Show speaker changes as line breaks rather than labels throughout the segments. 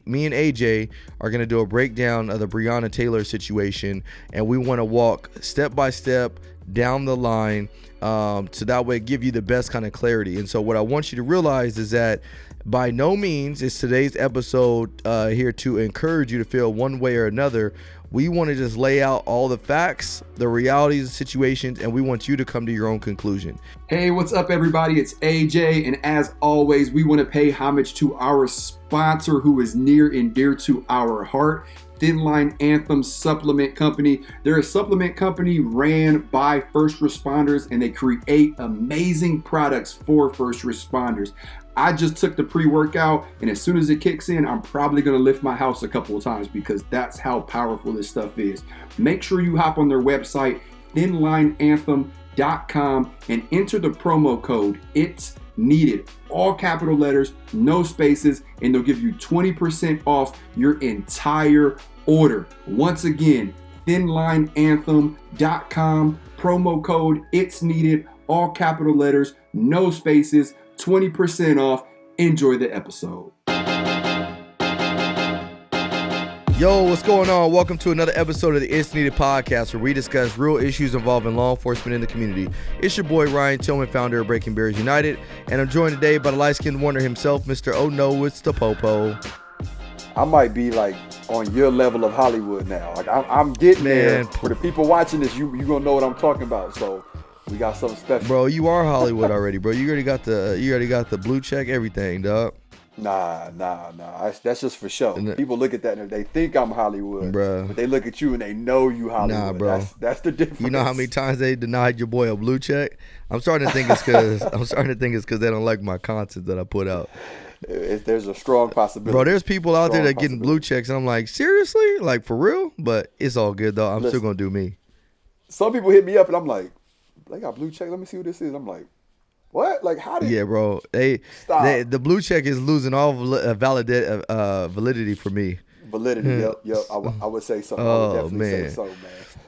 me and AJ are going to do a breakdown of the Breonna Taylor situation, and we want to walk step by step down the line, so that way give you the best kind of clarity. And so what I want you to realize is that by no means is today's episode here to encourage you to feel one way or another. We want to just lay out all the facts, the realities of situations, and we want you to come to your own conclusion.
Hey, what's up, everybody? It's AJ, and as always, we want to pay homage to our sponsor who is near and dear to our heart, Thin Line Anthem Supplement Company. They're a supplement company ran by first responders, and they create amazing products for first responders. I just took the pre-workout, and as soon as it kicks in, I'm probably going to lift my house a couple of times because that's how powerful this stuff is. Make sure you hop on their website, thinlineanthem.com, and enter the promo code It's Needed, all capital letters, no spaces, and they'll give you 20% off your entire order. Once again, thinlineanthem.com, promo code It's Needed, all capital letters, no spaces, 20% off. Enjoy the episode.
Yo, what's going on? Welcome to another episode of the It's Needed podcast, where we discuss real issues involving law enforcement in the community. It's your boy Ryan Tillman, founder of Breaking Barriers United, and I'm joined today by the light-skinned wonder himself, Mr. Oh No, it's the Popo.
I might be like on your level of Hollywood now. Like I'm getting there. For the people watching this, you gonna know what I'm talking about. So we got something special.
Bro, you are Hollywood already, bro. You already got the blue check, everything, dog.
Nah. That's just for show. People look at that and they think I'm Hollywood,
bro.
But they look at you and they know you Hollywood.
Nah, bro.
That's the difference.
You know how many times they denied your boy a blue check? I'm starting to think it's because they don't like my content that I put out.
There's a strong possibility.
Bro, there's people out there that are getting blue checks, and I'm like, seriously? Like, for real? But it's all good, though. I'm still going to do me.
Some people hit me up, and I'm like, they got blue check. Let me see what this is. I'm like, what? Like, how did?
Yeah, bro. The blue check is losing all validity for me.
Validity. Yep. I would say so.
Oh,
I would definitely
man.
say so, man.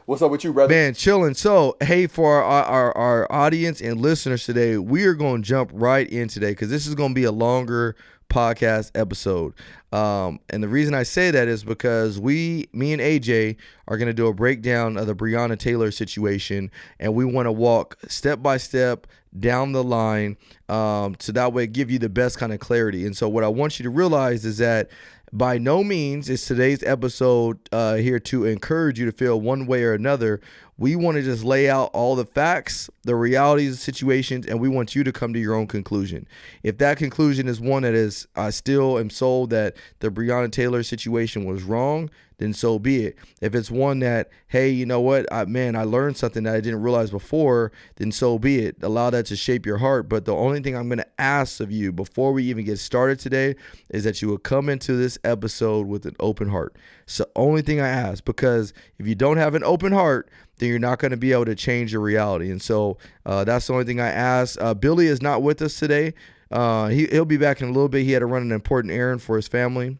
What's up with you, brother?
Man, chilling. So, hey, for our audience and listeners today, we are going to jump right in today because this is going to be a longer podcast episode. And the reason I say that is because me and AJ are going to do a breakdown of the Breonna Taylor situation, and we want to walk step by step down the line, so that way give you the best kind of clarity. And so what I want you to realize is that by no means is today's episode here to encourage you to feel one way or another. We want to just lay out all the facts, the realities of situations, and we want you to come to your own conclusion. If that conclusion is one that is, I still am sold that the Breonna Taylor situation was wrong, then so be it. If it's one that, hey, you know what, I learned something that I didn't realize before, then so be it. Allow that to shape your heart. But the only thing I'm going to ask of you before we even get started today is that you will come into this episode with an open heart. It's the only thing I ask, because if you don't have an open heart, then you're not going to be able to change your reality. And so that's the only thing I ask. Billy is not with us today. He'll be back in a little bit. He had to run an important errand for his family.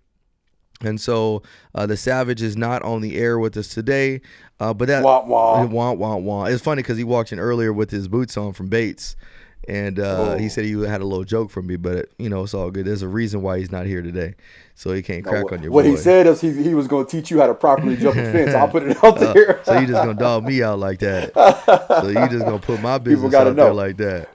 And so the Savage is not on the air with us today. But that wah. It's funny because he walked in earlier with his boots on from Bates. And he said he had a little joke from me, but it's all good. There's a reason why he's not here today, so he can't crack on your boy.
What he said is he was going to teach you how to properly jump a fence. I'll put it out there.
So you just going to dog me out like that. So you just going to put my business out there like that.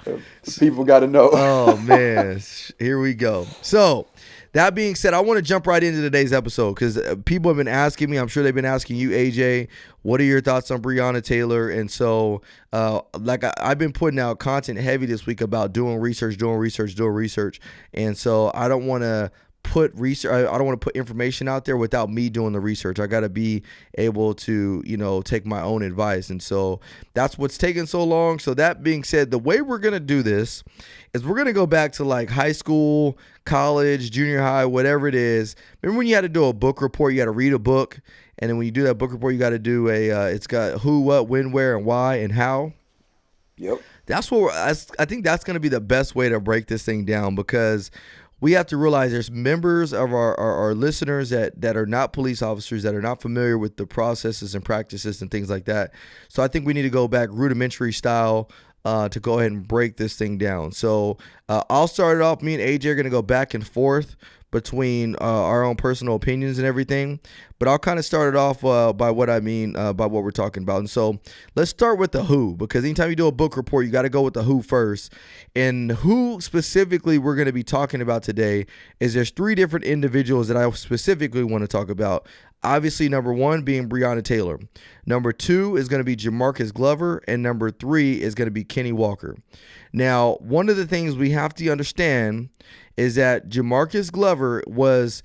People got to know.
Oh, man. Here we go. So that being said, I want to jump right into today's episode because people have been asking me, I'm sure they've been asking you, AJ, what are your thoughts on Breonna Taylor? And so I've been putting out content heavy this week about doing research. And so I don't want to put research. I don't want to put information out there without me doing the research. I got to be able to, take my own advice. And so that's what's taking so long. So that being said, the way we're going to do this is we're going to go back to like high school, college, junior high, whatever it is. Remember when you had to do a book report, you had to read a book. And then when you do that book report, you got to do it's got who, what, when, where, and why, and how.
Yep.
That's what I think that's going to be the best way to break this thing down, because we have to realize there's members of our listeners that are not police officers, that are not familiar with the processes and practices and things like that. So I think we need to go back rudimentary style to go ahead and break this thing down. So I'll start it off. Me and AJ are going to go back and forth. between our own personal opinions and everything. But I'll kind of start it off by what I mean by what we're talking about. And so let's start with the who, because anytime you do a book report, you got to go with the who first. And who specifically we're going to be talking about today is there's 3 different individuals that I specifically want to talk about. Obviously, number 1 being Breonna Taylor. Number 2 is going to be Jamarcus Glover. And number 3 is going to be Kenny Walker. Now, one of the things we have to understand is that Jamarcus Glover was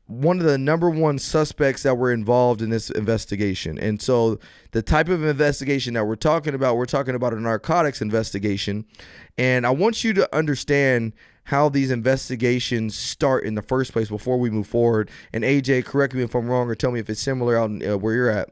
one of the number 1 suspects that were involved in this investigation. And so the type of investigation that we're talking about a narcotics investigation. And I want you to understand how these investigations start in the first place before we move forward. And AJ, correct me if I'm wrong or tell me if it's similar out where you're at.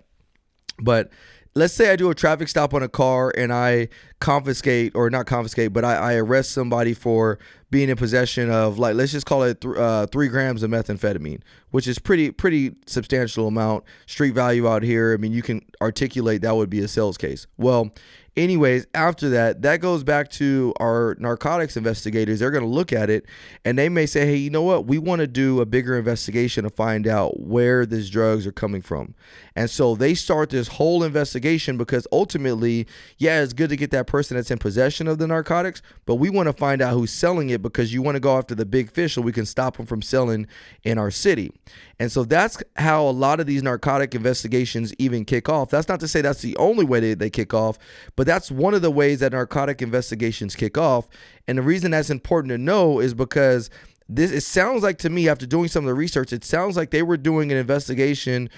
But let's say I do a traffic stop on a car and I I arrest somebody for being in possession of, like, let's just call it 3 grams of methamphetamine, which is pretty substantial amount. Street value out here, I mean, you can articulate that would be a sales case. Well, anyways, after that goes back to our narcotics investigators. They're going to look at it and they may say, hey, you know what? We want to do a bigger investigation to find out where these drugs are coming from. And so they start this whole investigation because ultimately, yeah, it's good to get that person that's in possession of the narcotics, but we want to find out who's selling it because you want to go after the big fish so we can stop them from selling in our city. And so that's how a lot of these narcotic investigations even kick off. That's not to say that's the only way they kick off, but that's one of the ways that narcotic investigations kick off. And the reason that's important to know is because it sounds like to me, after doing some of the research, it sounds like they were doing an investigation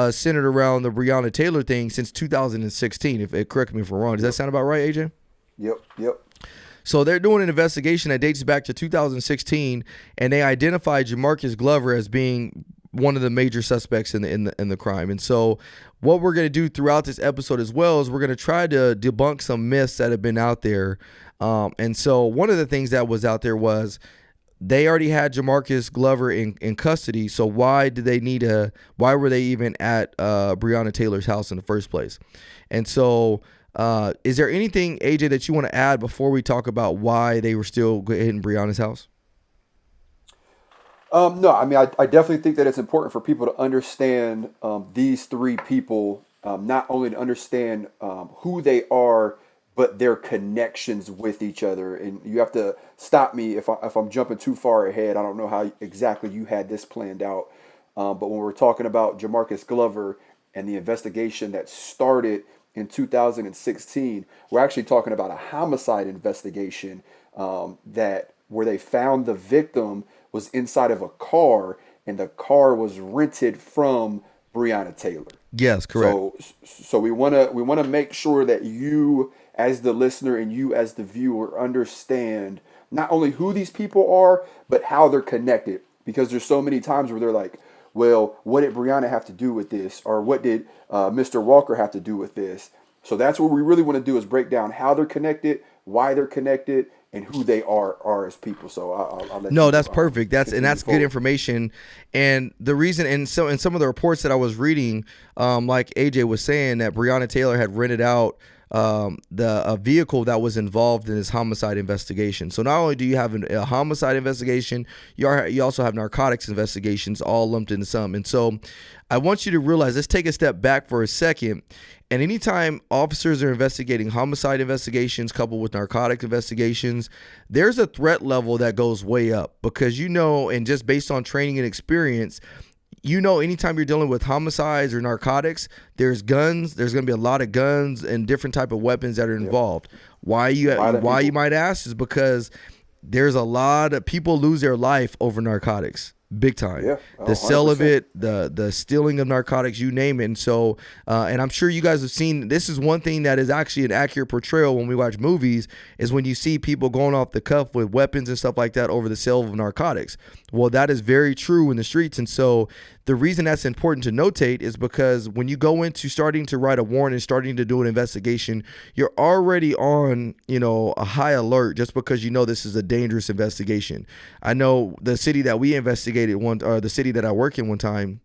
centered around the Breonna Taylor thing since 2016. Correct me if I'm wrong. Does that sound about right, AJ?
Yep.
So they're doing an investigation that dates back to 2016, and they identified Jamarcus Glover as being one of the major suspects in the crime. And so what we're going to do throughout this episode as well is we're going to try to debunk some myths that have been out there. And so one of the things that was out there was they already had Jamarcus Glover in custody. So why were they even at Breonna Taylor's house in the first place? And so is there anything, AJ, that you want to add before we talk about why they were still hitting Breonna's house?
No, I mean, I definitely think that it's important for people to understand these 3 people, not only to understand who they are, but their connections with each other. And you have to stop me if I'm jumping too far ahead. I don't know how exactly you had this planned out. But when we're talking about Jamarcus Glover and the investigation that started in 2016, we're actually talking about a homicide investigation where they found the victim was inside of a car, and the car was rented from Breonna Taylor.
Yes, correct.
So we want to make sure that you as the listener and you as the viewer understand not only who these people are, but how they're connected. Because there's so many times where they're like, well, what did Breonna have to do with this? Or what did Mr. Walker have to do with this? So that's what we really want to do, is break down how they're connected, why they're connected, and who they are as people. So I'll let
No,
you,
that's perfect. That's good information. And the reason, and so in some of the reports that I was reading, like AJ was saying, that Breonna Taylor had rented out a vehicle that was involved in this homicide investigation. So not only do you have a homicide investigation, you also have narcotics investigations all lumped into some. And so I want you to realize, let's take a step back for a second. And anytime officers are investigating homicide investigations coupled with narcotic investigations, there's a threat level that goes way up, because and just based on training and experience, anytime you're dealing with homicides or narcotics, there's guns. There's going to be a lot of guns and different type of weapons that are involved. Yep. Why you might ask is because there's a lot of people lose their life over narcotics. Big time. Yeah. Oh, the sale 100%. Of it, the stealing of narcotics, you name it. And so, and I'm sure you guys have seen, this is one thing that is actually an accurate portrayal when we watch movies, is when you see people going off the cuff with weapons and stuff like that over the sale of narcotics. Well, that is very true in the streets. And so the reason that's important to notate is because when you go into starting to write a warrant and starting to do an investigation, you're already on, a high alert, just because this is a dangerous investigation. I know the city that we investigated the city that I work in one time,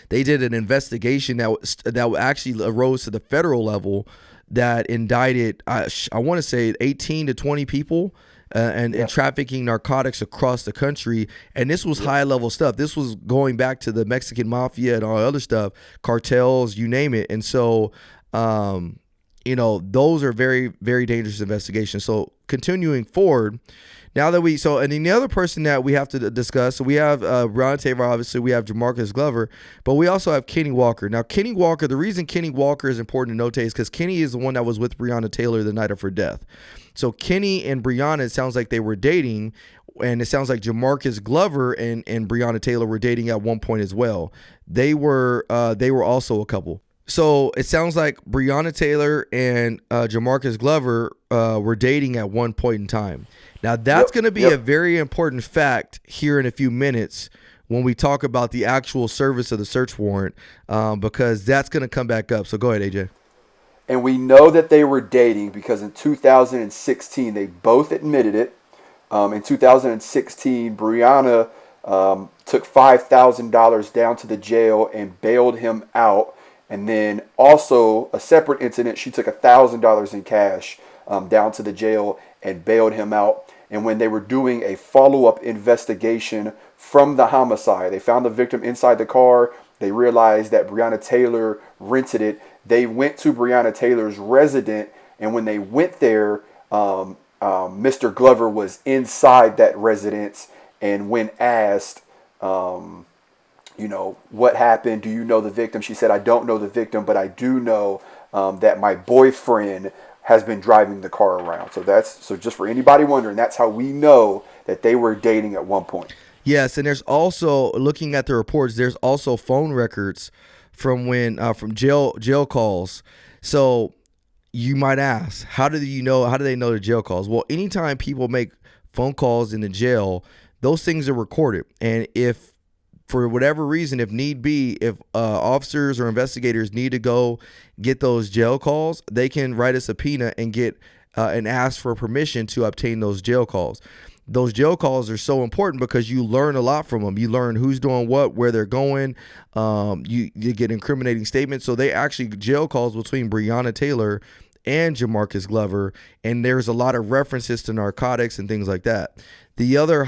they did an investigation that actually arose to the federal level that indicted, I want to say 18 to 20 people. and trafficking narcotics across the country. And this was high level stuff. This was going back to the Mexican mafia and all other stuff, cartels, you name it. And so, those are very, very dangerous investigations. So continuing forward, now that and then the other person that we have to discuss, so we have Breonna Taylor, obviously, we have Jamarcus Glover, but we also have Kenny Walker. Now, Kenny Walker, the reason Kenny Walker is important to notate is because Kenny is the one that was with Breonna Taylor the night of her death. So Kenny and Breonna, it sounds like they were dating, and it sounds like Jamarcus Glover and Breonna Taylor were dating at one point as well. They were also a couple. So it sounds like Breonna Taylor and Jamarcus Glover were dating at one point in time. Now, that's going to be a very important fact here in a few minutes when we talk about the actual service of the search warrant, because that's going to come back up. So go ahead, AJ.
And we know that they were dating because in 2016, they both admitted it. In 2016, Breonna took $5,000 down to the jail and bailed him out. And then also a separate incident, she took $1,000 in cash down to the jail and bailed him out. And when they were doing a follow-up investigation from the homicide, they found the victim inside the car. They realized that Breonna Taylor rented it. They went to Breonna Taylor's residence, and when they went there, Mr. Glover was inside that residence. And when asked, what happened? Do you know the victim? She said, I don't know the victim, but I do know that my boyfriend has been driving the car around. So just for anybody wondering, that's how we know that they were dating at one point.
Yes, and there's also, looking at the reports, there's also phone records from from jail calls. So you might ask, how do they know the jail calls? Well, anytime people make phone calls in the jail, those things are recorded. And if for whatever reason, if need be, if officers or investigators need to go get those jail calls, they can write a subpoena and get and ask for permission to obtain those jail calls. Those jail calls are so important because you learn a lot from them. You learn who's doing what, where they're going. You get incriminating statements. So they actually jail calls between Breonna Taylor and Jamarcus Glover, and there's a lot of references to narcotics and things like that. The other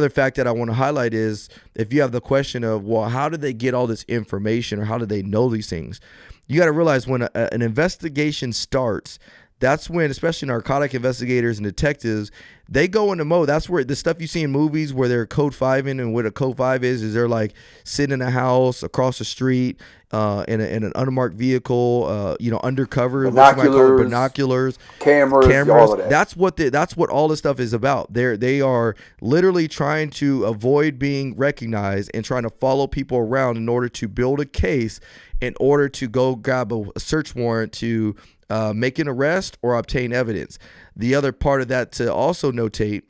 fact that I want to highlight is, if you have the question of, well, how did they get all this information, or how did they know these things? You got to realize when an investigation starts, that's when, especially narcotic investigators and detectives, they go into mode. That's where the stuff you see in movies where they're code 5-ing, and what a code 5 is they're like sitting in a house across the street in an unmarked vehicle, undercover, binoculars,
cameras, all of that.
That's what all this stuff is about. They are literally trying to avoid being recognized and trying to follow people around in order to build a case, in order to go grab a search warrant to make an arrest or obtain evidence. The other part of that to also notate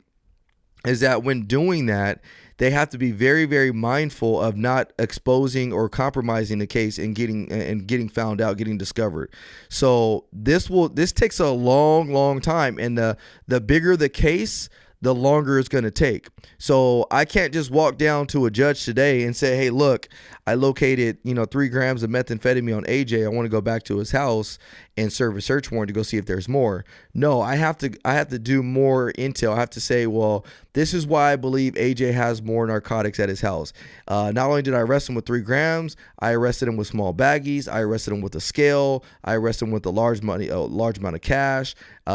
is that when doing that, they have to be very, very mindful of not exposing or compromising the case and getting found out, getting discovered. So this takes a long, long time, and the bigger the case, the longer it's going to take. So I can't just walk down to a judge today and say, hey, look, I located 3 grams of methamphetamine on AJ. I want to go back to his house and serve a search warrant to go see if there's more. No, I have to do more intel. I have to say, well, this is why I believe AJ has more narcotics at his house. Not only did I arrest him with 3 grams, I arrested him with small baggies. I arrested him with a scale. I arrested him with a large amount of cash.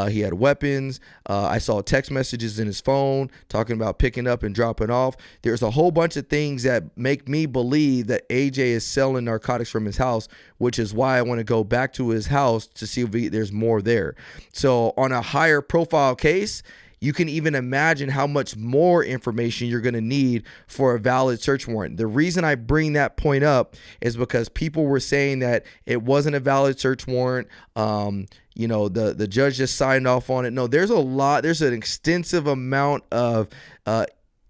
He had weapons. I saw text messages in his phone talking about picking up and dropping off. There's a whole bunch of things that make me believe that AJ is selling narcotics from his house, which is why I want to go back to his house to see if there's more there. So on a higher profile case, you can even imagine how much more information you're going to need for a valid search warrant. The reason I bring that point up is because people were saying that it wasn't a valid search warrant. The judge just signed off on it. No, there's an extensive amount of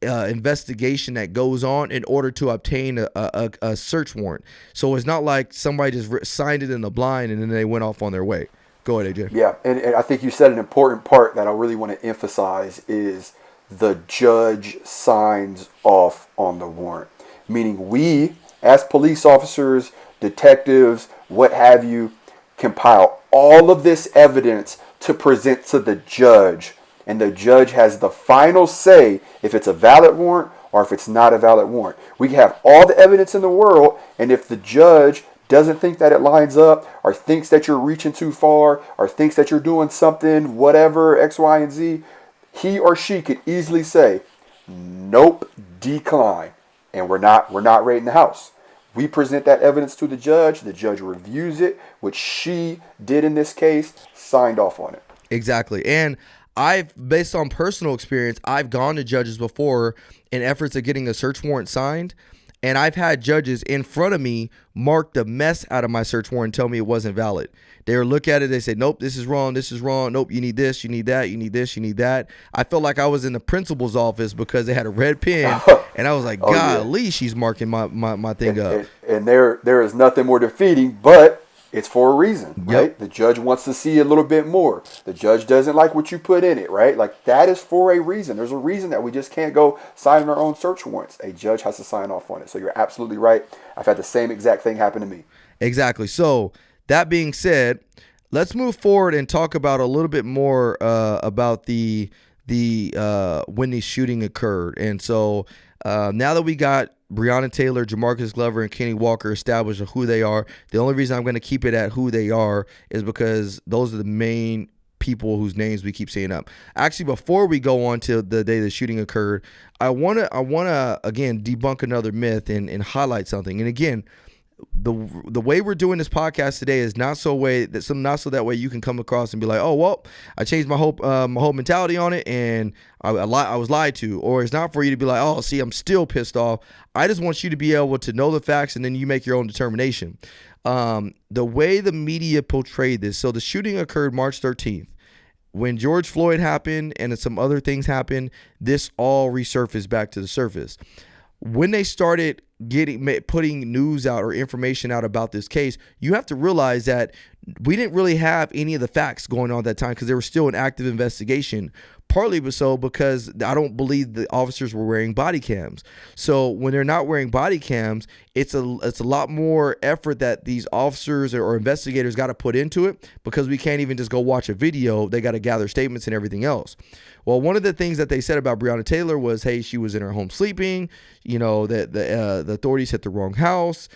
investigation that goes on in order to obtain a search warrant. So it's not like somebody just signed it in the blind and then they went off on their way. Go ahead, AJ.
Yeah, and I think you said an important part that I really want to emphasize is the judge signs off on the warrant. Meaning we, as police officers, detectives, what have you, compile all of this evidence to present to the judge. and the judge has the final say if it's a valid warrant or if it's not a valid warrant. We have all the evidence in the world, and if the judge doesn't think that it lines up, or thinks that you're reaching too far, or thinks that you're doing something, whatever, X, Y, and Z, he or she could easily say, nope, decline, and we're not raiding the house. We present that evidence to the judge reviews it, which she did in this case, signed off on it.
Exactly. And based on personal experience, I've gone to judges before in efforts of getting a search warrant signed. And I've had judges in front of me mark the mess out of my search warrant and tell me it wasn't valid. They would look at it, they say, nope, this is wrong, nope, you need this, you need that, you need this, you need that. I felt like I was in the principal's office because they had a red pen, and I was like, golly, she's marking my thing up.
And there is nothing more defeating, but it's for a reason, right?
Yep.
The judge wants to see a little bit more. The judge doesn't like what you put in it, right? Like, that is for a reason. There's a reason that we just can't go sign our own search warrants. A judge has to sign off on it. So you're absolutely right. I've had the same exact thing happen to me.
Exactly. So that being said, let's move forward and talk about a little bit more about the when the shooting occurred. And so now that we got Breonna Taylor, Jamarcus Glover, and Kenny Walker established who they are, the only reason I'm going to keep it at who they are is because those are the main people whose names we keep saying up. Actually, before we go on to the day the shooting occurred, I want to again debunk another myth and highlight something. And again, the way we're doing this podcast today is not so that way you can come across and be like, oh, well, I changed my whole mentality on it and I was lied to. Or it's not for you to be like, oh, see, I'm still pissed off. I just want you to be able to know the facts and then you make your own determination. The way the media portrayed this, so the shooting occurred March 13th. When George Floyd happened and some other things happened, this all resurfaced back to the surface. When they started putting news out or information out about this case, you have to realize that we didn't really have any of the facts going on at that time because there was still an active investigation. Partly so because I don't believe the officers were wearing body cams. So when they're not wearing body cams, it's a lot more effort that these officers or investigators got to put into it because we can't even just go watch a video. They got to gather statements and everything else. Well, one of the things that they said about Breonna Taylor was, hey, she was in her home sleeping, that the authorities hit the wrong house.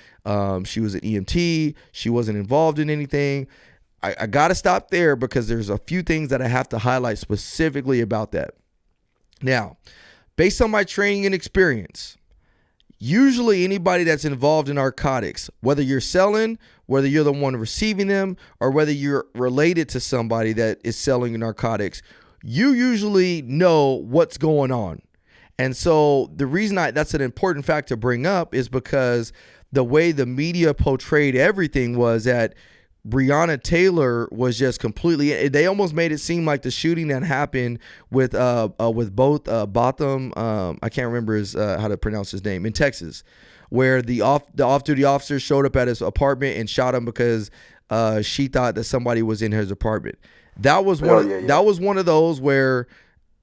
She was an EMT. She wasn't involved in anything. I got to stop there because there's a few things that I have to highlight specifically about that. Now, based on my training and experience, usually anybody that's involved in narcotics, whether you're selling, whether you're the one receiving them, or whether you're related to somebody that is selling narcotics, you usually know what's going on. And so the reason that's an important fact to bring up is because the way the media portrayed everything was that Breonna Taylor was just completely, they almost made it seem like the shooting that happened with both Botham, I can't remember how to pronounce his name, in Texas, where the off-duty officer showed up at his apartment and shot him because she thought that somebody was in his apartment. That was one of those where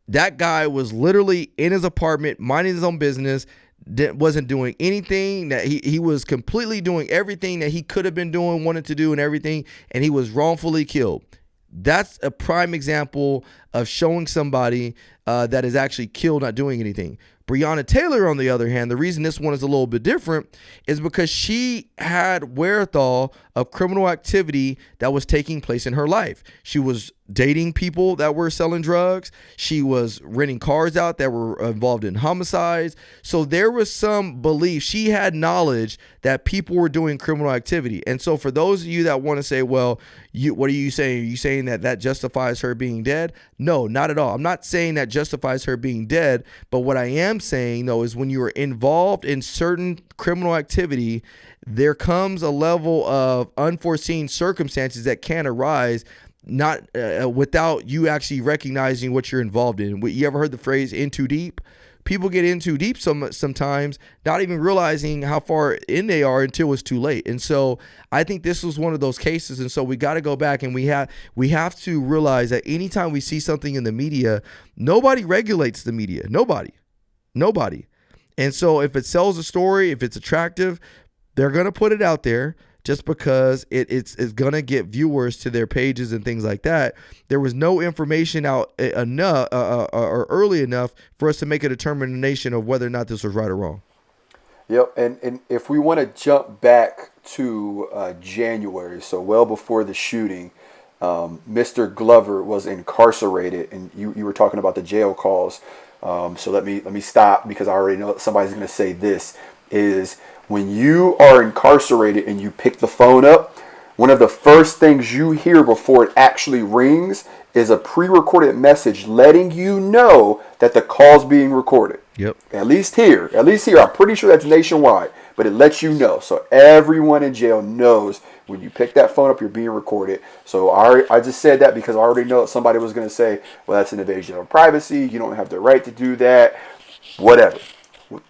that guy was literally in his apartment, minding his own business, wasn't doing anything, that he was completely doing everything that he could have been doing, wanted to do and everything, and he was wrongfully killed. That's a prime example of showing somebody that is actually killed not doing anything. Breonna Taylor, on the other hand, the reason this one is a little bit different is because she had wherewithal of criminal activity that was taking place in her life. She was dating people that were selling drugs. She was renting cars out that were involved in homicides. So there was some belief. She had knowledge that people were doing criminal activity. And so for those of you that want to say, well, what are you saying? Are you saying that justifies her being dead? No, not at all. I'm not saying that justifies her being dead. But what I am saying, though, is when you are involved in certain criminal activity, there comes a level of unforeseen circumstances that can arise not without you actually recognizing what you're involved in. You ever heard the phrase in too deep? People get in too deep sometimes, not even realizing how far in they are until it's too late. And so I think this was one of those cases. And so we got to go back and we have to realize that anytime we see something in the media, nobody regulates the media. Nobody. And so if it sells a story, if it's attractive, they're going to put it out there just because it's going to get viewers to their pages and things like that. There was no information out enough or early enough for us to make a determination of whether or not this was right or wrong.
Yep, and if we want to jump back to January, so well before the shooting, Mr. Glover was incarcerated, and you were talking about the jail calls. So let me stop, because I already know somebody's going to say this, is when you are incarcerated and you pick the phone up, one of the first things you hear before it actually rings is a pre-recorded message letting you know that the call's being recorded.
Yep.
At least here, I'm pretty sure that's nationwide, but it lets you know. So everyone in jail knows when you pick that phone up, you're being recorded. So I just said that because I already know somebody was going to say, well, that's an invasion of privacy. You don't have the right to do that. Whatever.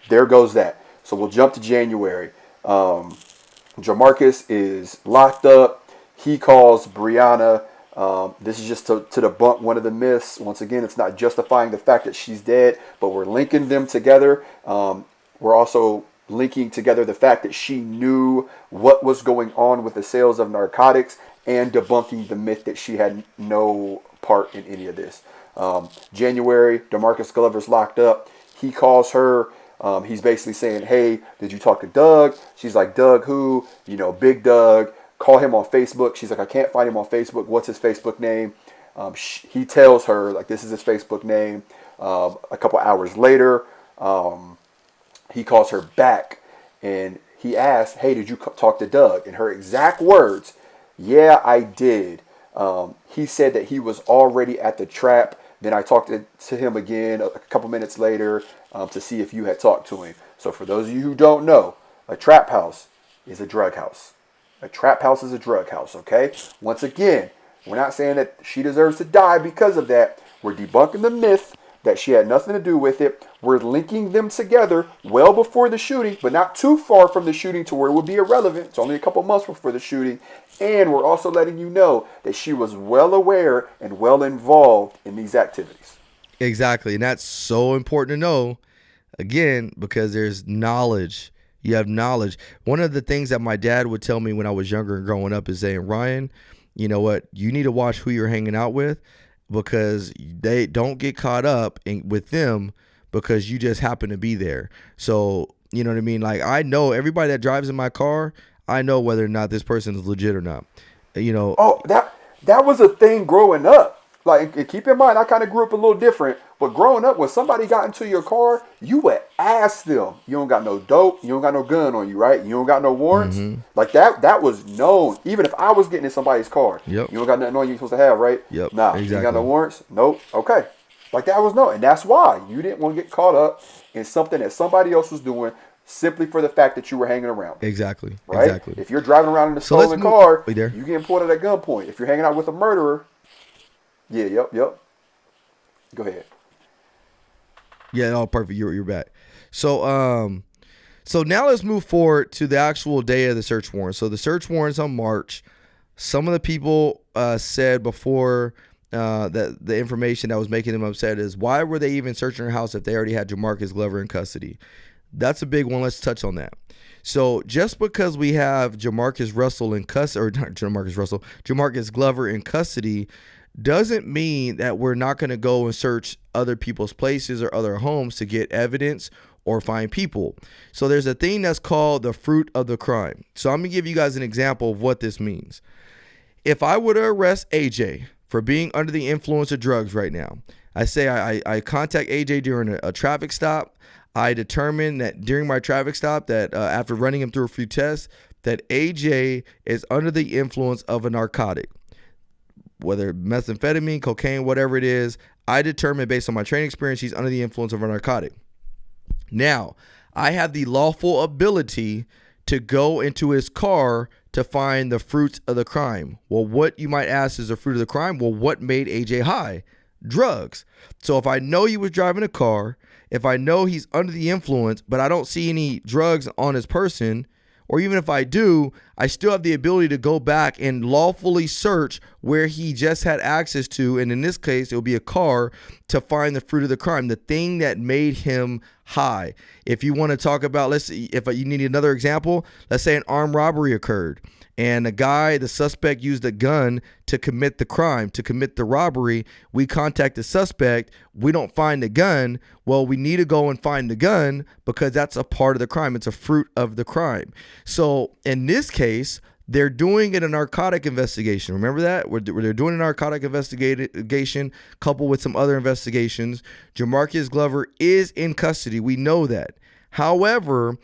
There goes that. So we'll jump to January. Jamarcus is locked up. He calls Breonna. This is just to debunk one of the myths. Once again, it's not justifying the fact that she's dead, but we're linking them together. We're also linking together the fact that she knew what was going on with the sales of narcotics and debunking the myth that she had no part in any of this. January, DeMarcus Glover's locked up. He calls her. He's basically saying, hey, did you talk to Doug? She's like, Doug who? Big Doug. Call him on Facebook. She's like, I can't find him on Facebook. What's his Facebook name? He tells her, like, this is his Facebook name. A couple hours later, he calls her back, and he asks, hey, did you talk to Doug? And her exact words, yeah, I did. He said that he was already at the trap. Then I talked to him again a couple minutes later to see if you had talked to him. So for those of you who don't know, a trap house is a drug house. A trap house is a drug house, okay? Once again, we're not saying that she deserves to die because of that. We're debunking the myth that she had nothing to do with it. We're linking them together well before the shooting, but not too far from the shooting to where it would be irrelevant. It's only a couple months before the shooting. And we're also letting you know that she was well aware and well involved in these activities.
Exactly. And that's so important to know, again, because there's knowledge. You have knowledge. One of the things that my dad would tell me when I was younger and growing up is saying, Ryan, you know what? You need to watch who you're hanging out with, because they don't get caught up with them because you just happen to be there. So, you know what I mean? Like, I know everybody that drives in my car, I know whether or not this person is legit or not.
Oh, that was a thing growing up. Like, keep in mind, I kind of grew up a little different. But growing up, when somebody got into your car, you would ask them. You don't got no dope. You don't got no gun on you, right? You don't got no warrants. Mm-hmm. Like, that was known. Even if I was getting in somebody's car.
Yep.
You don't got nothing on you supposed to have, right?
Yep.
Nah,
exactly.
You ain't got no warrants? Nope. Okay. Like, that was known. And that's why you didn't want to get caught up in something that somebody else was doing simply for the fact that you were hanging around.
Exactly.
Right?
Exactly.
If you're driving around in a stolen car, you getting pulled at gunpoint. If you're hanging out with a murderer, yep. Go ahead.
Yeah, no, perfect. You're back. So now let's move forward to the actual day of the search warrant. So the search warrant's on March. Some of the people said before that the information that was making them upset is, why were they even searching her house if they already had Jamarcus Glover in custody? That's a big one. Let's touch on that. So just because we have Jamarcus Glover in custody doesn't mean that we're not going to go and search other people's places or other homes to get evidence or find people. So there's a thing that's called the fruit of the crime. So I'm going to give you guys an example of what this means. If I were to arrest AJ for being under the influence of drugs right now, I contact AJ during a traffic stop. I determine that during my traffic stop that after running him through a few tests, that AJ is under the influence of a narcotic. Whether methamphetamine, cocaine, whatever it is, I determine based on my training experience, he's under the influence of a narcotic. Now, I have the lawful ability to go into his car to find the fruits of the crime. Well, what you might ask is the fruit of the crime? Well, what made AJ high? Drugs. So if I know he was driving a car, if I know he's under the influence, but I don't see any drugs on his person, or even if I do, I still have the ability to go back and lawfully search where he just had access to, and in this case, it will be a car, to find the fruit of the crime, the thing that made him high. If you want to talk about, if you need another example, let's say an armed robbery occurred and the suspect used a gun to commit the crime, to commit the robbery. We contact the suspect. We don't find the gun. Well, we need to go and find the gun because that's a part of the crime. It's a fruit of the crime. So in this case, they're doing a narcotic investigation. Remember that? They're doing a narcotic investigation coupled with some other investigations. Jamarcus Glover is in custody. We know that. However,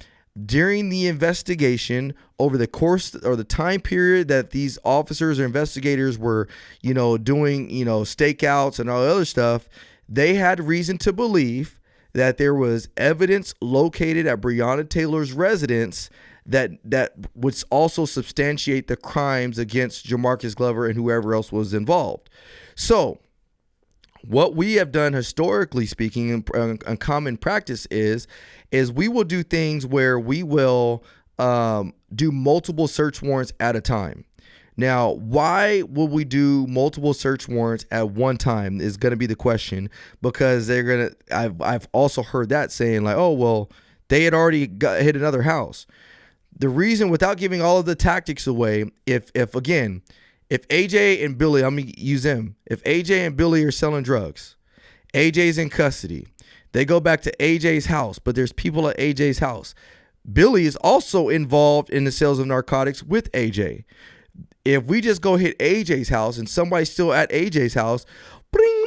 during the investigation, over the course or the time period that these officers or investigators were, doing, stakeouts and all the other stuff, they had reason to believe that there was evidence located at Breonna Taylor's residence that would also substantiate the crimes against Jamarcus Glover and whoever else was involved. So what we have done historically speaking in common practice is we will do things where we will do multiple search warrants at a time. Now, why will we do multiple search warrants at one time is going to be the question, because I've also heard that saying like, oh, well, they had already hit another house. The reason, without giving all of the tactics away, if AJ and Billy, I'm going to use them. If AJ and Billy are selling drugs, AJ's in custody. They go back to AJ's house, but there's people at AJ's house. Billy is also involved in the sales of narcotics with AJ. If we just go hit AJ's house and somebody's still at AJ's house, bring,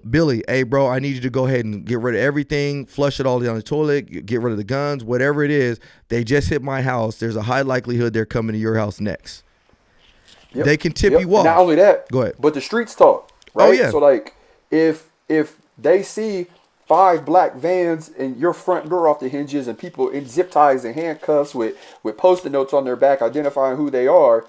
Billy, hey, bro, I need you to go ahead and get rid of everything, flush it all down the toilet, get rid of the guns, whatever it is. They just hit my house. There's a high likelihood they're coming to your house next. Yep. They can tip you off.
Not only that,
go ahead.
But the streets talk, right?
Oh, yeah.
So, like, if they see 5 black vans and your front door off the hinges and people in zip ties and handcuffs with Post-it notes on their back identifying who they are,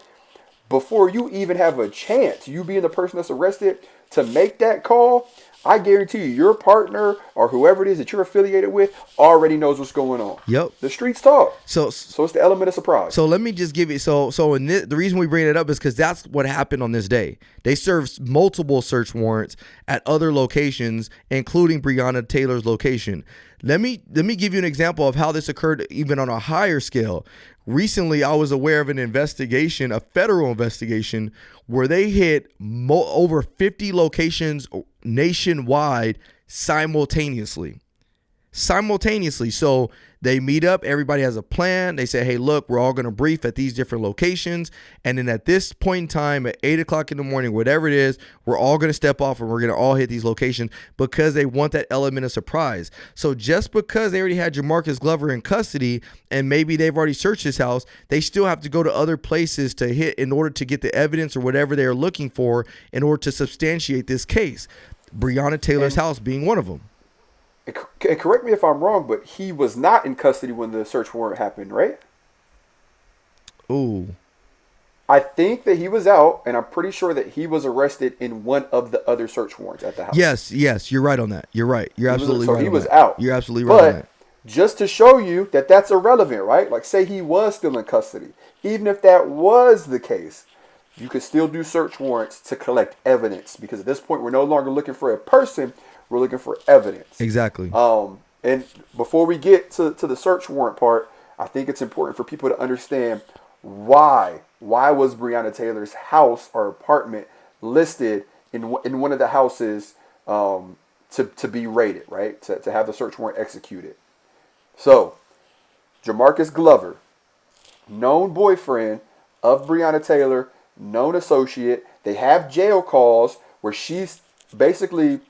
before you even have a chance, you being the person that's arrested, to make that call, I guarantee you, your partner or whoever it is that you're affiliated with already knows what's going on.
Yep.
The streets talk.
So
it's the element of surprise.
So let me just give you, the reason we bring it up is because that's what happened on this day. They served multiple search warrants at other locations, including Breonna Taylor's location. Let me give you an example of how this occurred even on a higher scale. Recently, I was aware of an investigation, a federal investigation, where they hit over 50 locations nationwide simultaneously. So they meet up, everybody has a plan. They say, hey, look, we're all going to brief at these different locations. And then at this point in time, at 8 o'clock in the morning, whatever it is, we're all going to step off and we're going to all hit these locations because they want that element of surprise. So just because they already had Jamarcus Glover in custody and maybe they've already searched his house, they still have to go to other places to hit in order to get the evidence or whatever they're looking for in order to substantiate this case. Breonna Taylor's house being one of them.
And correct me if I'm wrong, but he was not in custody when the search warrant happened, right?
Ooh.
I think that he was out, and I'm pretty sure that he was arrested in one of the other search warrants at the house.
Yes, you're right on that. You're right. You're absolutely right.
So he was out.
You're absolutely right on that.
Just to show you that that's irrelevant, right? Like, say he was still in custody. Even if that was the case, you could still do search warrants to collect evidence, because at this point, we're no longer looking for a person. We're looking for evidence.
Exactly.
And before we get to the search warrant part, I think it's important for people to understand why was Breonna Taylor's house or apartment listed in one of the houses to be raided, right? To have the search warrant executed. So, Jamarcus Glover, known boyfriend of Breonna Taylor, known associate. They have jail calls where she's basically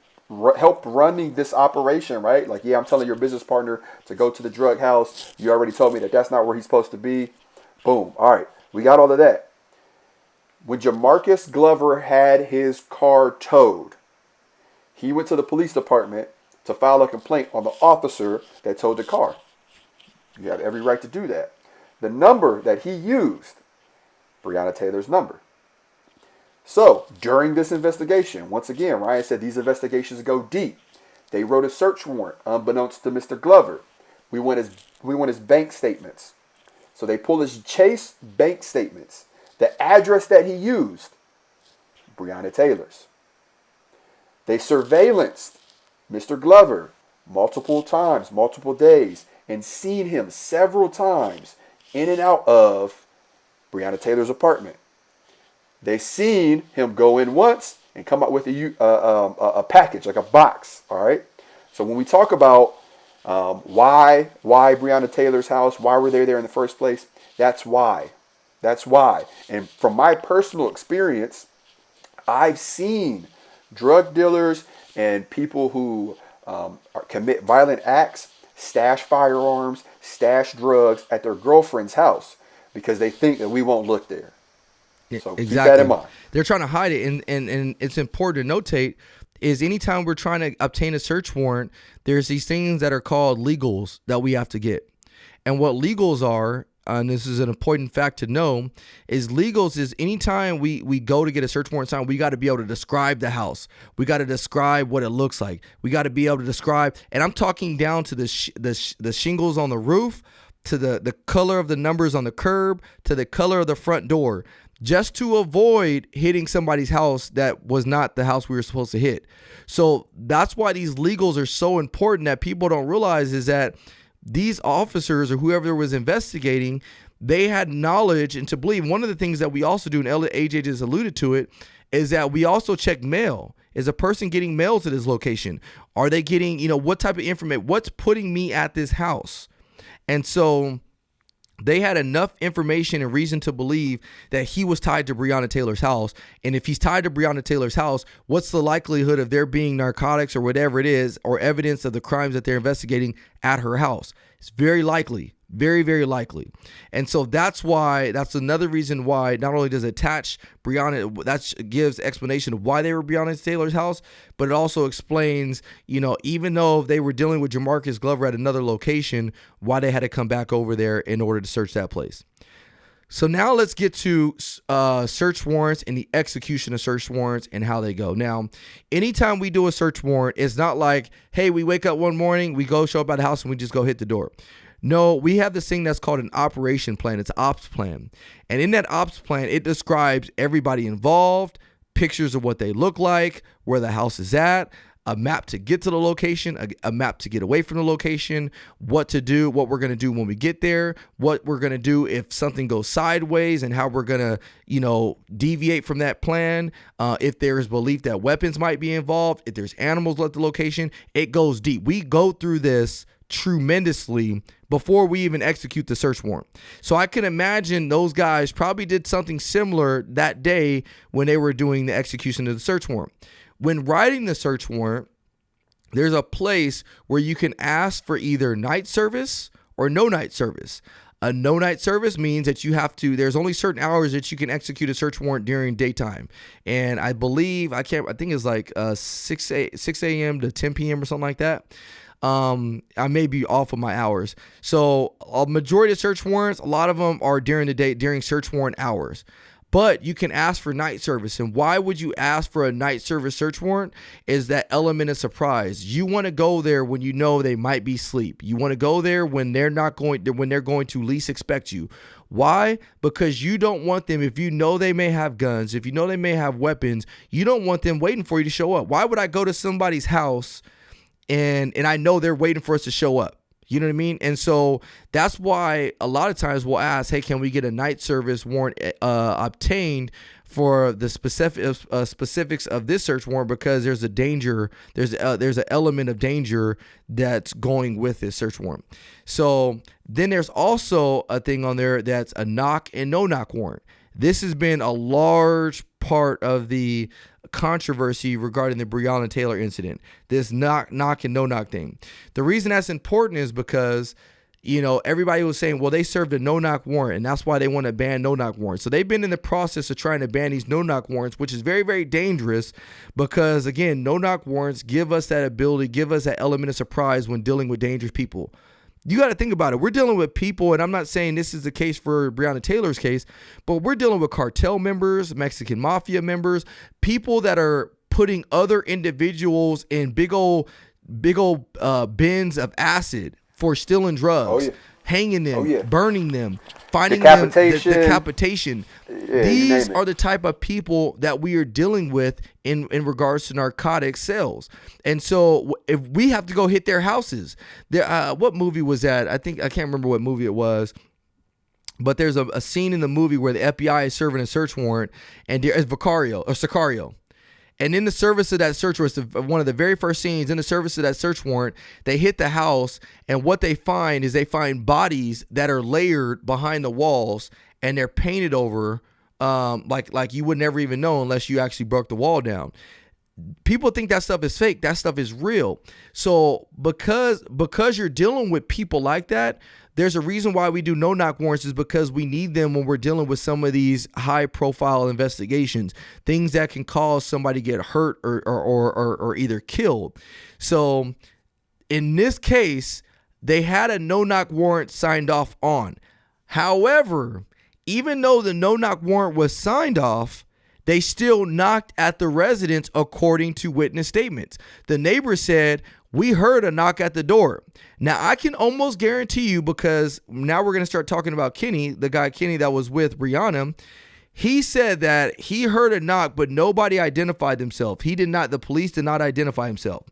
helped running this operation, right? Like, yeah, I'm telling your business partner to go to the drug house. You already told me that that's not where he's supposed to be. Boom. All right. We got all of that. When Jamarcus Glover had his car towed, he went to the police department to file a complaint on the officer that towed the car. You have every right to do that. The number that he used, Breonna Taylor's number. So, during this investigation, once again, Ryan said these investigations go deep. They wrote a search warrant, unbeknownst to Mr. Glover. We want his bank statements. So they pulled his Chase bank statements. The address that he used, Breonna Taylor's. They surveillanced Mr. Glover multiple times, multiple days, and seen him several times in and out of Breonna Taylor's apartment. They seen him go in once and come out with a package, like a box. All right. So when we talk about why Breonna Taylor's house, why were they there in the first place? That's why. That's why. And from my personal experience, I've seen drug dealers and people who commit violent acts stash firearms, stash drugs at their girlfriend's house because they think that we won't look there. So
exactly.
Keep that in mind.
They're trying to hide it, and it's important to notate is anytime we're trying to obtain a search warrant, there's these things that are called legals that we have to get. And what legals are, and this is an important fact to know, is legals is anytime we go to get a search warrant signed, we got to be able to describe the house. We got to describe what it looks like. We got to be able to describe, and I'm talking down to the shingles on the roof, to the color of the numbers on the curb, to the color of the front door, just to avoid hitting somebody's house that was not the house we were supposed to hit. So that's why these legals are so important that people don't realize is that these officers or whoever was investigating, they had knowledge and to believe. One of the things that we also do, and AJ just alluded to it, is that we also check mail. Is a person getting mail to this location? Are they getting, what type of information? What's putting me at this house? And so they had enough information and reason to believe that he was tied to Breonna Taylor's house. And if he's tied to Breonna Taylor's house, what's the likelihood of there being narcotics or whatever it is, or evidence of the crimes that they're investigating at her house? It's very likely. Very, very likely. And so that's another reason why not only does it attach Breonna, that gives explanation of why they were Breonna Taylor's house, but it also explains, even though they were dealing with Jamarcus Glover at another location, why they had to come back over there in order to search that place. So now let's get to search warrants and the execution of search warrants and how they go. Now, anytime we do a search warrant, it's not like, hey, we wake up one morning, we go show up at the house and we just go hit the door. No, we have this thing that's called an operation plan. It's an ops plan. And in that ops plan, it describes everybody involved, pictures of what they look like, where the house is at, a map to get to the location, a map to get away from the location, what to do, what we're going to do when we get there, what we're going to do if something goes sideways and how we're going to, deviate from that plan. If there is belief that weapons might be involved, if there's animals at the location, it goes deep. We go through this tremendously before we even execute the search warrant. So I can imagine those guys probably did something similar that day when they were doing the execution of the search warrant. When writing the search warrant, there's a place where you can ask for either night service or no night service. A no night service means that there's only certain hours that you can execute a search warrant during daytime. And I believe, I think it's like 6 a.m. to 10 p.m. or something like that. I may be off of my hours. So a majority of search warrants, a lot of them are during the day, during search warrant hours. But you can ask for night service. And why would you ask for a night service search warrant? Is that element of surprise. You want to go there when you know they might be asleep. You want to go there when they're going to least expect you. Why? Because you don't want them, if you know they may have guns, if you know they may have weapons, you don't want them waiting for you to show up. Why would I go to somebody's house and I know they're waiting for us to show up? You know what I mean? And so that's why a lot of times we'll ask, hey, can we get a night service warrant obtained for the specifics of this search warrant? Because there's a danger, there's an element of danger that's going with this search warrant. So then there's also a thing on there that's a knock and no knock warrant. This has been a large part of the controversy regarding the Breonna Taylor incident, this knock and no knock thing. The reason that's important is because, everybody was saying, well, they served a no knock warrant and that's why they want to ban no knock warrants. So they've been in the process of trying to ban these no knock warrants, which is very, very dangerous because, again, no knock warrants give us that ability, give us that element of surprise when dealing with dangerous people. You got to think about it. We're dealing with people, and I'm not saying this is the case for Breonna Taylor's case, but we're dealing with cartel members, Mexican mafia members, people that are putting other individuals in big old bins of acid for stealing drugs.
Oh, yeah.
hanging
Oh
them,
yeah.
burning them, finding
Decapitation.
them, decapitation.
Yeah, you
These
name it.
are the type of people that we are dealing with in regards to narcotic sales. And so if we have to go hit their houses, what movie was that? I can't remember what movie it was. But there's a scene in the movie where the FBI is serving a search warrant, and there is Sicario. And in the service of that search warrant, one of the very first scenes, in the service of that search warrant, they hit the house, and what they find is they find bodies that are layered behind the walls, and they're painted over like you would never even know unless you actually broke the wall down. People think that stuff is fake. That stuff is real. So because you're dealing with people like that, there's a reason why we do no-knock warrants, is because we need them when we're dealing with some of these high-profile investigations, things that can cause somebody to get hurt or either killed. So in this case, they had a no-knock warrant signed off on. However, even though the no-knock warrant was signed off, they still knocked at the residence according to witness statements. The neighbor said, "We heard a knock at the door." Now, I can almost guarantee you, because now we're going to start talking about Kenny, the guy Kenny that was with Breonna. He said that he heard a knock, but nobody identified themselves. The police did not identify himself.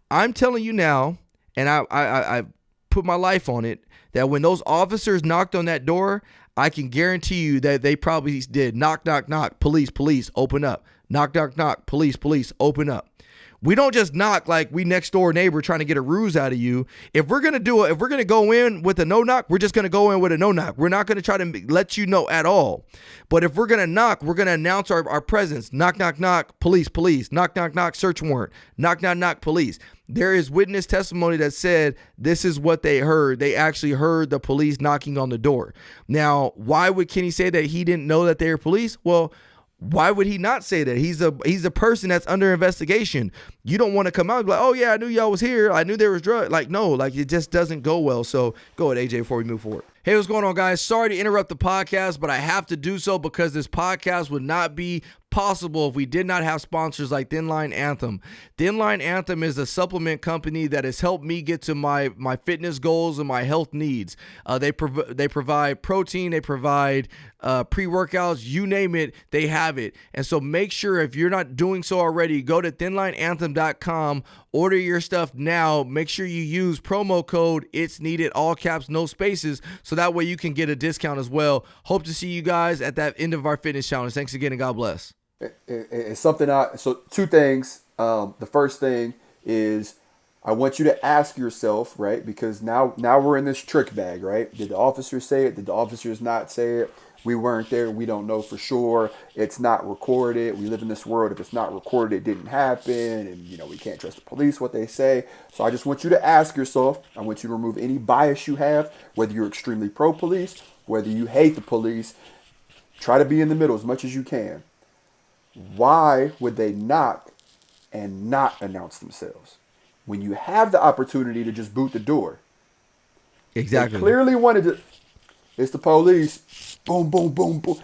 I'm telling you now, and I put my life on it, that when those officers knocked on that door, I can guarantee you that they probably did knock, knock, knock, police, open up. Knock, knock, knock, police, open up. We don't just knock like we next door neighbor trying to get a ruse out of you. If we're going to go in with a no knock, we're just going to go in with a no knock. We're not going to try to let you know at all. But if we're going to knock, we're going to announce our presence. Knock, knock, knock, police. Knock, knock, knock, search warrant. Knock, knock, knock, police. There is witness testimony that said this is what they heard. They actually heard the police knocking on the door. Now, why would Kenny say that he didn't know that they were police? Well, why would he not say that? He's a person that's under investigation. You don't want to come out and be like, "Oh yeah, I knew y'all was here. I knew there was drugs." Like, no, like it just doesn't go well. So go ahead, AJ, before we move forward. Hey, what's going on, guys? Sorry to interrupt the podcast, but I have to do so because this podcast would not be possible if we did not have sponsors like Thin Line Anthem. Thin Line Anthem is a supplement company that has helped me get to my fitness goals and my health needs. They provide protein, they provide pre-workouts, you name it, they have it. And so make sure, if you're not doing so already, go to thinlineanthem.com, order your stuff now. Make sure you use promo code It's Needed, all caps, no spaces, so that way you can get a discount as well. Hope to see you guys at that end of our fitness challenge. Thanks again, and God bless.
It's something so two things. The first thing is I want you to ask yourself, right? Because now we're in this trick bag, right? Did the officers say it? Did the officers not say it? We weren't there. We don't know for sure. It's not recorded. We live in this world. If it's not recorded, it didn't happen. And, we can't trust the police, what they say. So I just want you to ask yourself. I want you to remove any bias you have, whether you're extremely pro-police, whether you hate the police. Try to be in the middle as much as you can. Why would they knock and not announce themselves when you have the opportunity to just boot the door?
Exactly.
They clearly wanted to. It's the police. Boom, boom, boom, boom.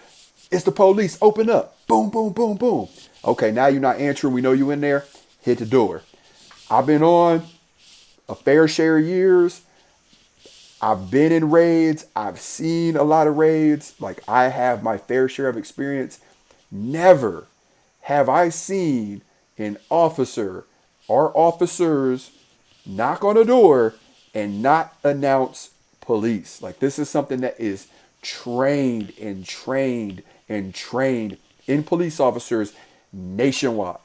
It's the police. Open up. Boom, boom, boom, boom. Okay, now you're not answering. We know you in there. Hit the door. I've been on a fair share of years. I've been in raids. I've seen a lot of raids. Like, I have my fair share of experience. Never have I seen an officer or officers knock on a door and not announce police. Like, this is something that is trained in police officers nationwide.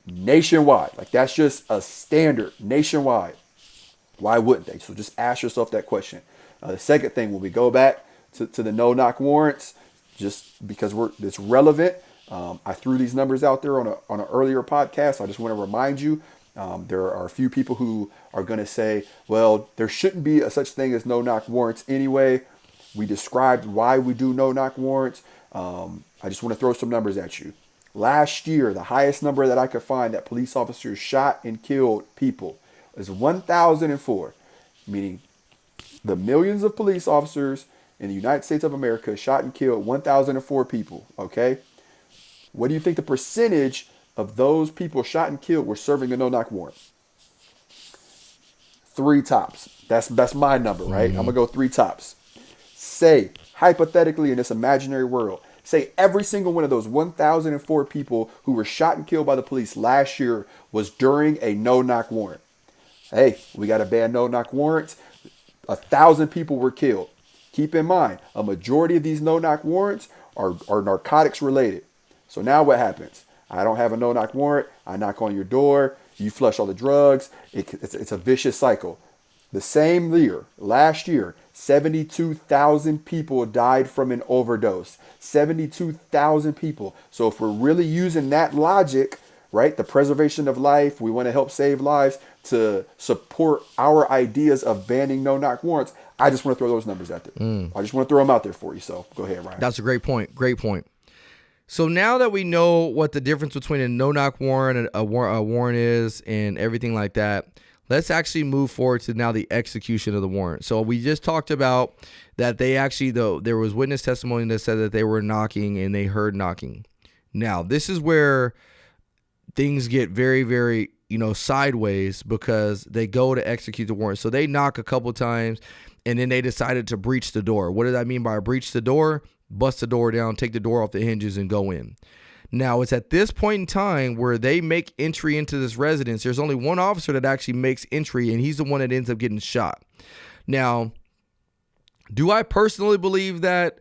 Like, that's just a standard nationwide. Why wouldn't they? So just ask yourself that question. The second thing, when we go back to the no-knock warrants, just because it's relevant, I threw these numbers out there on an earlier podcast. I just want to remind you, there are a few people who are going to say, well, there shouldn't be a such thing as no-knock warrants anyway. We described why we do no-knock warrants. I just want to throw some numbers at you. Last year, the highest number that I could find that police officers shot and killed people is 1,004, meaning the millions of police officers in the United States of America shot and killed 1,004 people, okay? What do you think the percentage of those people shot and killed were serving a no-knock warrant? 3 tops. That's my number, right? I'm gonna go 3 tops. Say, hypothetically, in this imaginary world, say every single one of those 1,004 people who were shot and killed by the police last year was during a no-knock warrant. Hey, we got to ban no-knock warrants. 1,000 people were killed. Keep in mind, a majority of these no-knock warrants are narcotics related. So now what happens? I don't have a no-knock warrant. I knock on your door. You flush all the drugs. It's a vicious cycle. The same year, last year, 72,000 people died from an overdose. 72,000 people. So if we're really using that logic, right, the preservation of life, we want to help save lives to support our ideas of banning no-knock warrants, I just want to throw those numbers out there. I just want to throw them out there for you. So go ahead, Ryan.
That's a great point. Great point. So now that we know what the difference between a no-knock warrant and a warrant is and everything like that, let's actually move forward to now the execution of the warrant. So we just talked about that they actually, though, there was witness testimony that said that they were knocking and they heard knocking. Now, this is where things get very, very, sideways because they go to execute the warrant. So they knock a couple times and then they decided to breach the door. What did I mean by breach the door? Bust the door down, take the door off the hinges and go in. Now, it's at this point in time where they make entry into this residence. There's only one officer that actually makes entry, and he's the one that ends up getting shot. Now, do I personally believe that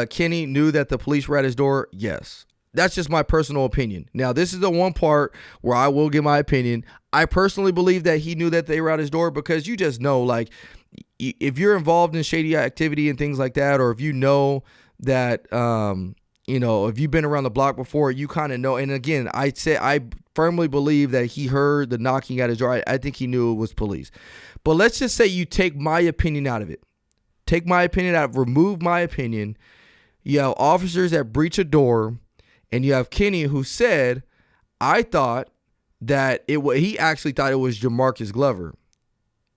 Kenny knew that the police were at his door? Yes. That's just my personal opinion. Now, this is the one part where I will give my opinion. I personally believe that he knew that they were at his door because you just know, like, if you're involved in shady activity and things like that, or if you know that, if you've been around the block before, you kind of know. And again, I firmly believe that he heard the knocking at his door. I think he knew it was police. But let's just say you take my opinion out of it. Take my opinion out, remove my opinion. You have officers that breach a door, and you have Kenny who said, I thought that he actually thought it was Jamarcus Glover,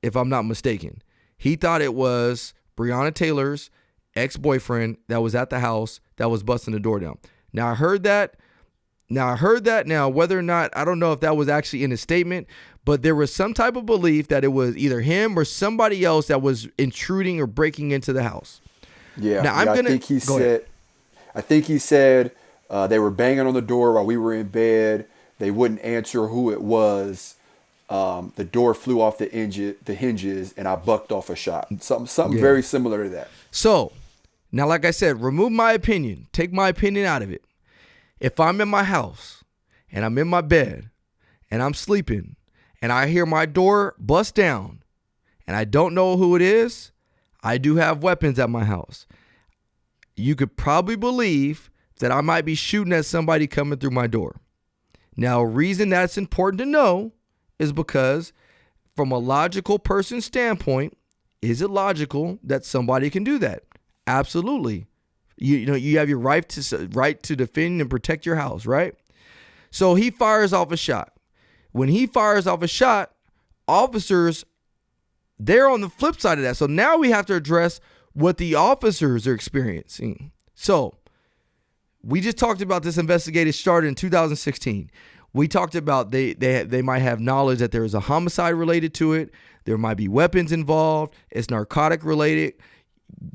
if I'm not mistaken. He thought it was Breonna Taylor's ex-boyfriend that was at the house that was busting the door down. Now, I heard that. Now, whether or not, I don't know if that was actually in his statement, but there was some type of belief that it was either him or somebody else that was intruding or breaking into the house.
Yeah. Now, I think he said they were banging on the door while we were in bed. They wouldn't answer who it was. The door flew off the hinges, and I bucked off a shot. Something very similar to that.
So, now, like I said, remove my opinion. Take my opinion out of it. If I'm in my house, and I'm in my bed, and I'm sleeping, and I hear my door bust down, and I don't know who it is, I do have weapons at my house. You could probably believe that I might be shooting at somebody coming through my door. Now, a reason that's important to know is because from a logical person's standpoint, is it logical that somebody can do that? Absolutely. You have your right to defend and protect your house, right? So he fires off a shot. When he fires off a shot, officers, they're on the flip side of that. So now we have to address what the officers are experiencing. So we just talked about this investigation started in 2016. We talked about they might have knowledge that there is a homicide related to it. There might be weapons involved. It's narcotic related.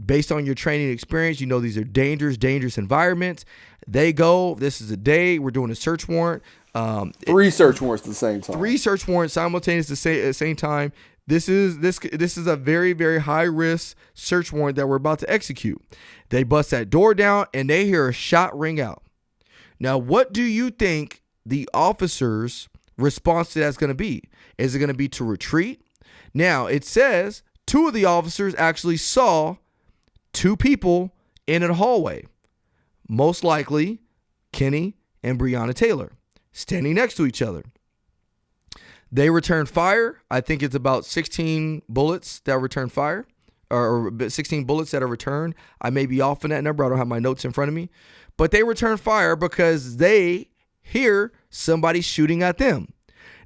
Based on your training experience, these are dangerous environments. They go, this is a day, we're doing a search warrant.
3 search warrants at the same time.
3 search warrants simultaneously at the same time. This is a very, very high risk search warrant that we're about to execute. They bust that door down and they hear a shot ring out. Now, what do you think the officer's response to that's going to be? Is it going to be to retreat? Now, it says 2 of the officers actually saw 2 people in a hallway. Most likely, Kenny and Breonna Taylor standing next to each other. They returned fire. I think it's about 16 bullets that return fire, or 16 bullets that are returned. I may be off on that number. I don't have my notes in front of me. But they return fire because they hear somebody shooting at them.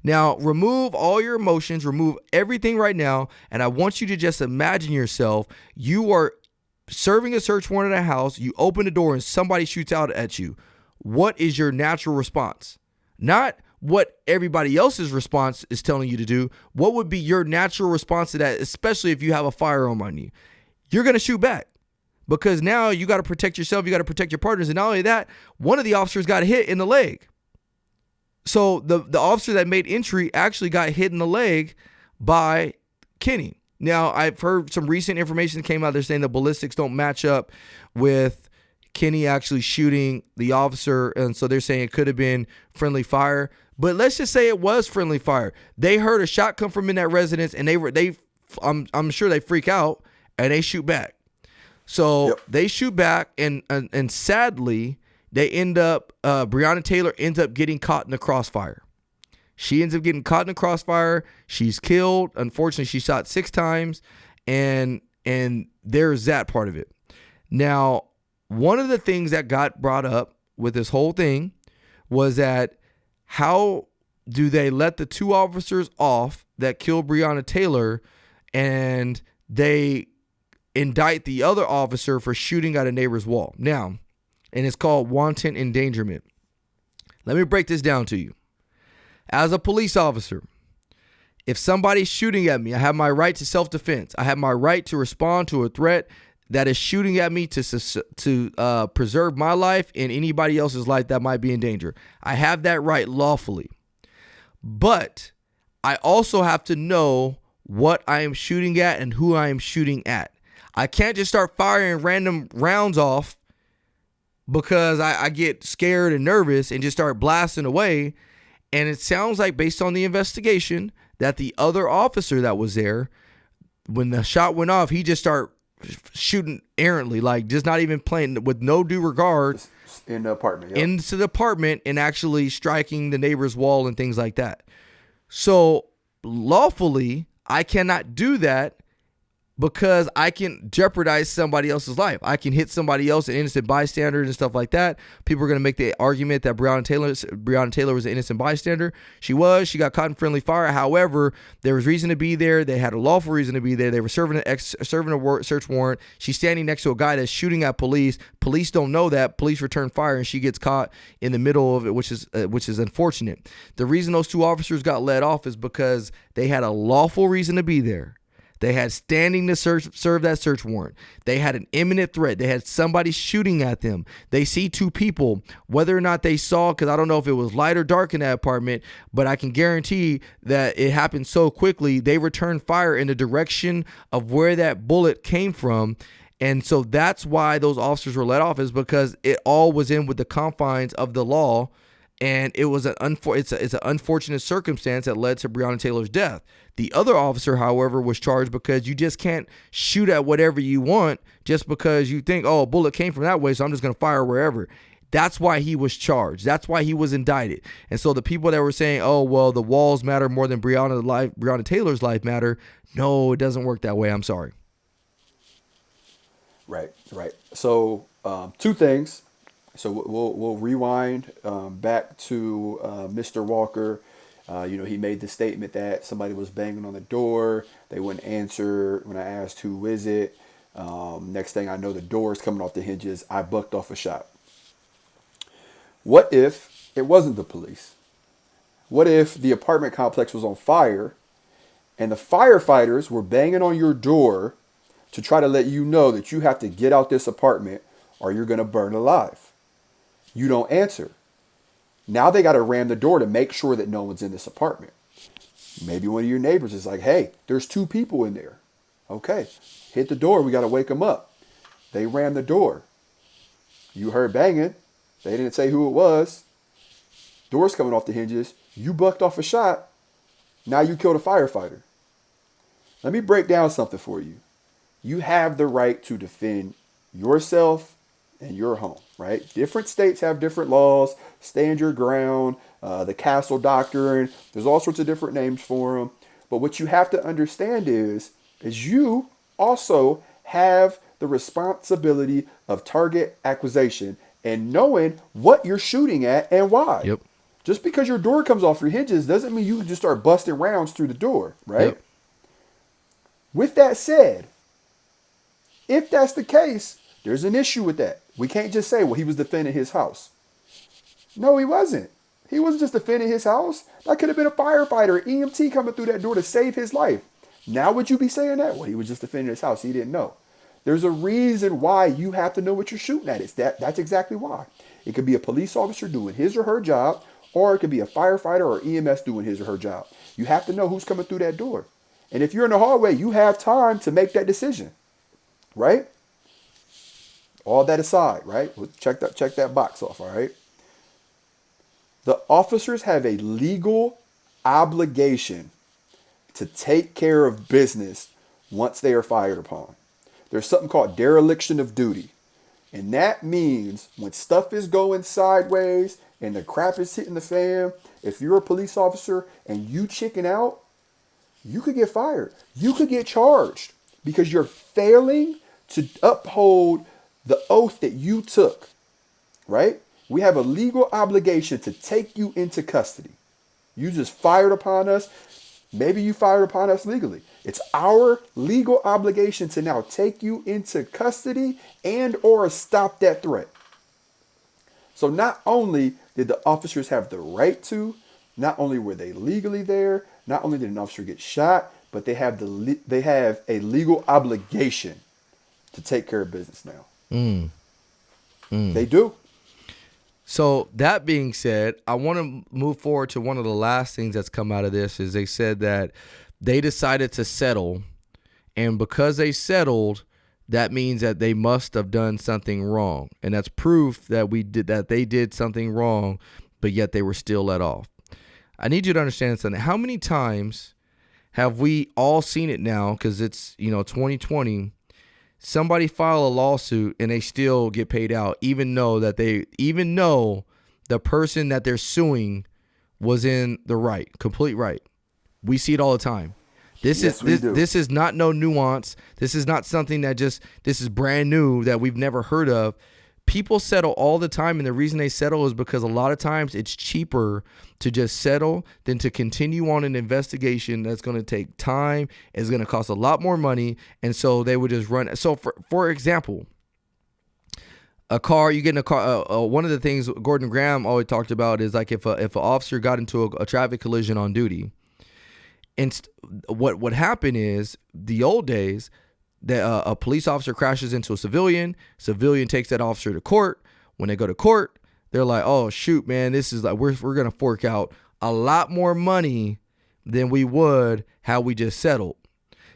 Now, remove all your emotions, remove everything right now, and I want you to just imagine yourself. You are serving a search warrant at a house. You open the door and somebody shoots out at you. What is your natural response? Not what everybody else's response is telling you to do, what would be your natural response to that, especially if you have a firearm on you? You're going to shoot back because now you got to protect yourself. You got to protect your partners. And not only that, one of the officers got hit in the leg. So the officer that made entry actually got hit in the leg by Kenny. Now, I've heard some recent information that came out there saying the ballistics don't match up with Kenny actually shooting the officer. And so they're saying it could have been friendly fire. But let's just say it was friendly fire. They heard a shot come from in that residence, and I'm sure they freak out and they shoot back. So they shoot back, and sadly, they end up, Breonna Taylor ends up getting caught in the crossfire. She ends up getting caught in the crossfire. She's killed. Unfortunately, she shot 6 times, and there's that part of it. Now, one of the things that got brought up with this whole thing was that how do they let the 2 officers off that killed Breonna Taylor, and they indict the other officer for shooting at a neighbor's wall? Now, and it's called wanton endangerment. Let me break this down to you. As a police officer, if somebody's shooting at me, I have my right to self-defense. I have my right to respond to a threat that is shooting at me to preserve my life and anybody else's life that might be in danger. I have that right lawfully. But I also have to know what I am shooting at and who I am shooting at. I can't just start firing random rounds off because I get scared and nervous and just start blasting away. And it sounds like, based on the investigation, that the other officer that was there, when the shot went off, he just started shooting errantly, like just not even playing, with no due regard
in the apartment,
into the apartment, and actually striking the neighbor's wall and things like that. So lawfully, I cannot do that because I can jeopardize somebody else's life. I can hit somebody else, an innocent bystander, and stuff like that. People are going to make the argument that Breonna Taylor was an innocent bystander. She was. She got caught in friendly fire. However, there was reason to be there. They had a lawful reason to be there. They were serving a search warrant. She's standing next to a guy that's shooting at police. Police don't know that. Police return fire, and she gets caught in the middle of it, which is unfortunate. The reason those 2 officers got let off is because they had a lawful reason to be there. They had standing to serve that search warrant. They had an imminent threat. They had somebody shooting at them. They see 2 people. Whether or not they saw, because I don't know if it was light or dark in that apartment, but I can guarantee that it happened so quickly, they returned fire in the direction of where that bullet came from. And so that's why those officers were let off, is because it all was in with the confines of the law. And it was it's an unfortunate circumstance that led to Breonna Taylor's death. The other officer, however, was charged because you just can't shoot at whatever you want just because you think, oh, a bullet came from that way, so I'm just going to fire wherever. That's why he was charged. That's why he was indicted. And so the people that were saying, oh, well, the walls matter more than Breonna Taylor's life matter. No, it doesn't work that way. I'm sorry.
Right. So 2 things. So we'll rewind back to Mr. Walker. He made the statement that somebody was banging on the door. They wouldn't answer when I asked who is it. Next thing I know, the door is coming off the hinges. I bucked off a shot. What if it wasn't the police? What if the apartment complex was on fire and the firefighters were banging on your door to try to let you know that you have to get out this apartment or you're going to burn alive? You don't answer. Now they got to ram the door to make sure that no one's in this apartment. Maybe one of your neighbors is like, hey, there's 2 people in there. Okay, hit the door. We got to wake them up. They ram the door. You heard banging. They didn't say who it was. Door's coming off the hinges. You bucked off a shot. Now you killed a firefighter. Let me break down something for you. You have the right to defend yourself and your home, right? Different states have different laws. Stand your ground, the castle doctrine. There's all sorts of different names for them. But what you have to understand is you also have the responsibility of target acquisition and knowing what you're shooting at and why.
Yep.
Just because your door comes off your hinges doesn't mean you can just start busting rounds through the door, right?
Yep.
With that said, if that's the case, there's an issue with that. We can't just say, well, he was defending his house. No, he wasn't. He wasn't just defending his house. That could have been a firefighter, EMT coming through that door to save his life. Now would you be saying that? Well, he was just defending his house. He didn't know. There's a reason why you have to know what you're shooting at. That's exactly why. It could be a police officer doing his or her job, or it could be a firefighter or EMS doing his or her job. You have to know who's coming through that door. And if you're in the hallway, you have time to make that decision, right? All that aside, right? Check that box off, all right? The officers have a legal obligation to take care of business once they are fired upon. There's something called dereliction of duty. And that means when stuff is going sideways and the crap is hitting the fan, if you're a police officer and you chicken out, you could get fired. You could get charged because you're failing to uphold the oath that you took, right? We have a legal obligation to take you into custody. You just fired upon us. Maybe you fired upon us legally. It's our legal obligation to now take you into custody and or stop that threat. So not only did the officers have the right to, not only were they legally there, not only did an officer get shot, but they have a legal obligation to take care of business now. They do.
So that being said, I want to move forward to one of the last things that's come out of this is they said that they decided to settle, and because they settled, that means that they must have done something wrong, and that's proof that they did something wrong, but yet they were still let off. I need you to understand something. How many times have we all seen it now? Because it's 2020. Somebody file a lawsuit and they still get paid out, even though the person that they're suing was in the right, complete right. We see it all the time. This is not no nuance. This is not something this is brand new that we've never heard of. People settle all the time, and the reason they settle is because a lot of times it's cheaper to just settle than to continue on an investigation that's going to take time, is going to cost a lot more money, and so they would just run. So, for example, you get in a car. One of the things Gordon Graham always talked about is like if an officer got into a traffic collision on duty, and what would happen is the old days, that a police officer crashes into a civilian takes that officer to court. When they go to court, they're like, oh shoot, man, this is like we're gonna fork out a lot more money than we would had we just settled.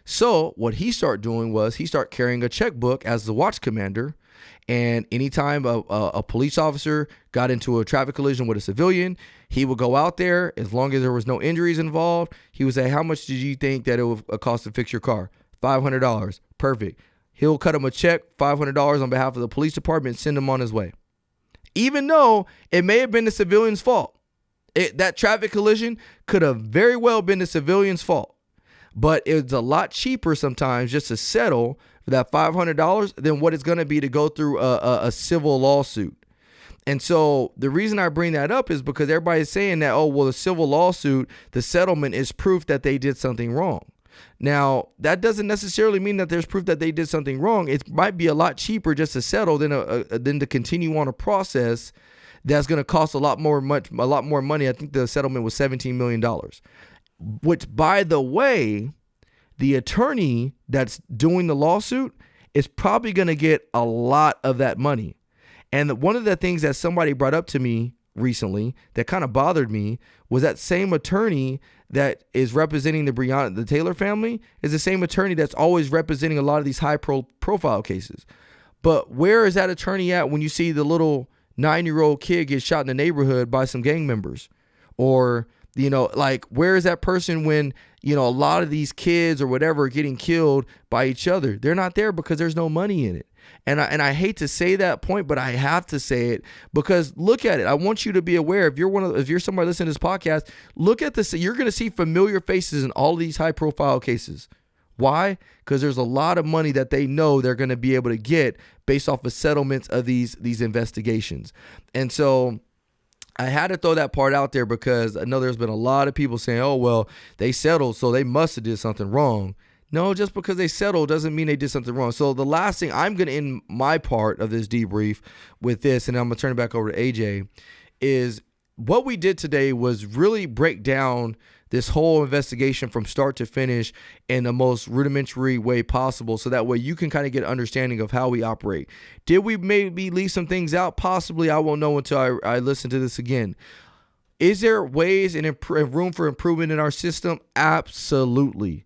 So what he started doing was he started carrying a checkbook as the watch commander, and anytime a police officer got into a traffic collision with a civilian, he would go out there, as long as there was no injuries involved, he would say, how much did you think that it would cost to fix your car? $500. Perfect. He'll cut him a check, $500 on behalf of the police department, and send him on his way. Even though it may have been the civilian's fault. That traffic collision could have very well been the civilian's fault. But it's a lot cheaper sometimes just to settle for that $500 than what it's going to be to go through a civil lawsuit. And so the reason I bring that up is because everybody's saying that, oh, well, the civil lawsuit, the settlement is proof that they did something wrong. Now, that doesn't necessarily mean that there's proof that they did something wrong. It might be a lot cheaper just to settle than to continue on a process that's going to cost a lot more money. I think the settlement was $17 million, which, by the way, the attorney that's doing the lawsuit is probably going to get a lot of that money. And one of the things that somebody brought up to me recently that kind of bothered me was that same attorney that is representing the Breonna Taylor family is the same attorney that's always representing a lot of these high profile cases. But where is that attorney at when you see the little 9-year-old kid get shot in the neighborhood by some gang members? Or, where is that person when, a lot of these kids or whatever are getting killed by each other? They're not there because there's no money in it. And I hate to say that point, but I have to say it because look at it. I want you to be aware. If you're somebody listening to this podcast, look at this. You're going to see familiar faces in all of these high profile cases. Why? Because there's a lot of money that they know they're going to be able to get based off of settlements of these investigations. And so I had to throw that part out there because I know there's been a lot of people saying, oh, well, they settled, so they must have did something wrong. No, just because they settled doesn't mean they did something wrong. So the last thing I'm going to end my part of this debrief with this, and I'm going to turn it back over to AJ, is what we did today was really break down this whole investigation from start to finish in the most rudimentary way possible, so that way you can kind of get an understanding of how we operate. Did we maybe leave some things out? Possibly. I won't know until I listen to this again. Is there ways and room for improvement in our system? Absolutely.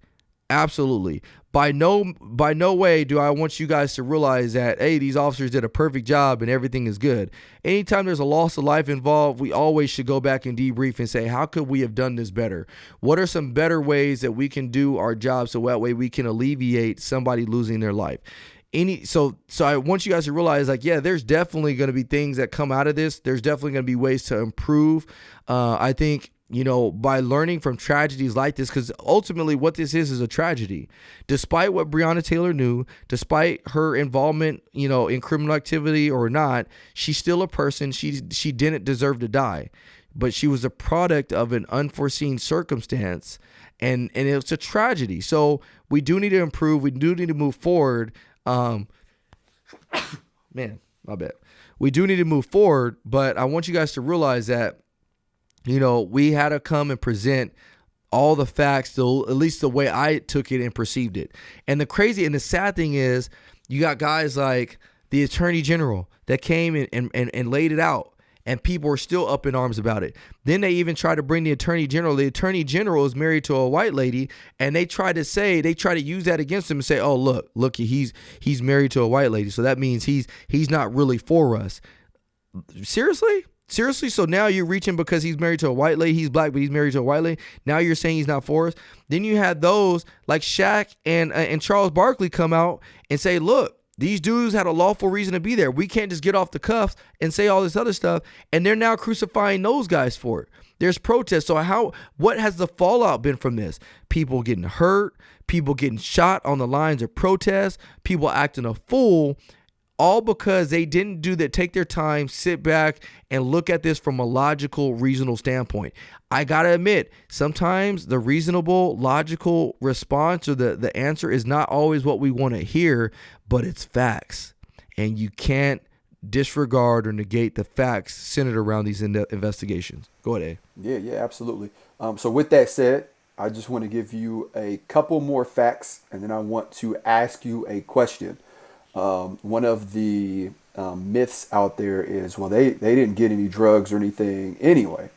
Absolutely. By no way do I want you guys to realize that, hey, these officers did a perfect job and everything is good. Anytime there's a loss of life involved, we always should go back and debrief and say, how could we have done this better? What are some better ways that we can do our job so that way we can alleviate somebody losing their life? So I want you guys to realize, like, yeah, there's definitely going to be things that come out of this. There's definitely going to be ways to improve. I think, by learning from tragedies like this, because ultimately what this is a tragedy. Despite what Breonna Taylor knew, despite her involvement, in criminal activity or not, she's still a person. She didn't deserve to die, but she was a product of an unforeseen circumstance, and it's a tragedy. So we do need to improve. We do need to move forward. Man, my bad. We do need to move forward, but I want you guys to realize that, we had to come and present all the facts, at least the way I took it and perceived it. And the sad thing is, you got guys like the Attorney General that came and laid it out, and people were still up in arms about it. Then they even tried to bring the Attorney General. The Attorney General is married to a white lady, and they try to use that against him and say, oh, look, he's married to a white lady, so that means he's not really for us. Seriously? So now you're reaching because he's married to a white lady. He's black, but he's married to a white lady. Now you're saying he's not for us. Then you had those like Shaq and Charles Barkley come out and say, look, these dudes had a lawful reason to be there. We can't just get off the cuffs and say all this other stuff. And they're now crucifying those guys for it. There's protests. So what has the fallout been from this? People getting hurt, people getting shot on the lines of protest, people acting a fool, all because they didn't take their time, sit back, and look at this from a logical, reasonable standpoint. I got to admit, sometimes the reasonable, logical response or the answer is not always what we want to hear, but it's facts. And you can't disregard or negate the facts centered around these investigations. Go ahead, A.
Yeah, absolutely. So with that said, I just want to give you a couple more facts, and then I want to ask you a question. One of the myths out there is, well, they didn't get any drugs or anything anyway.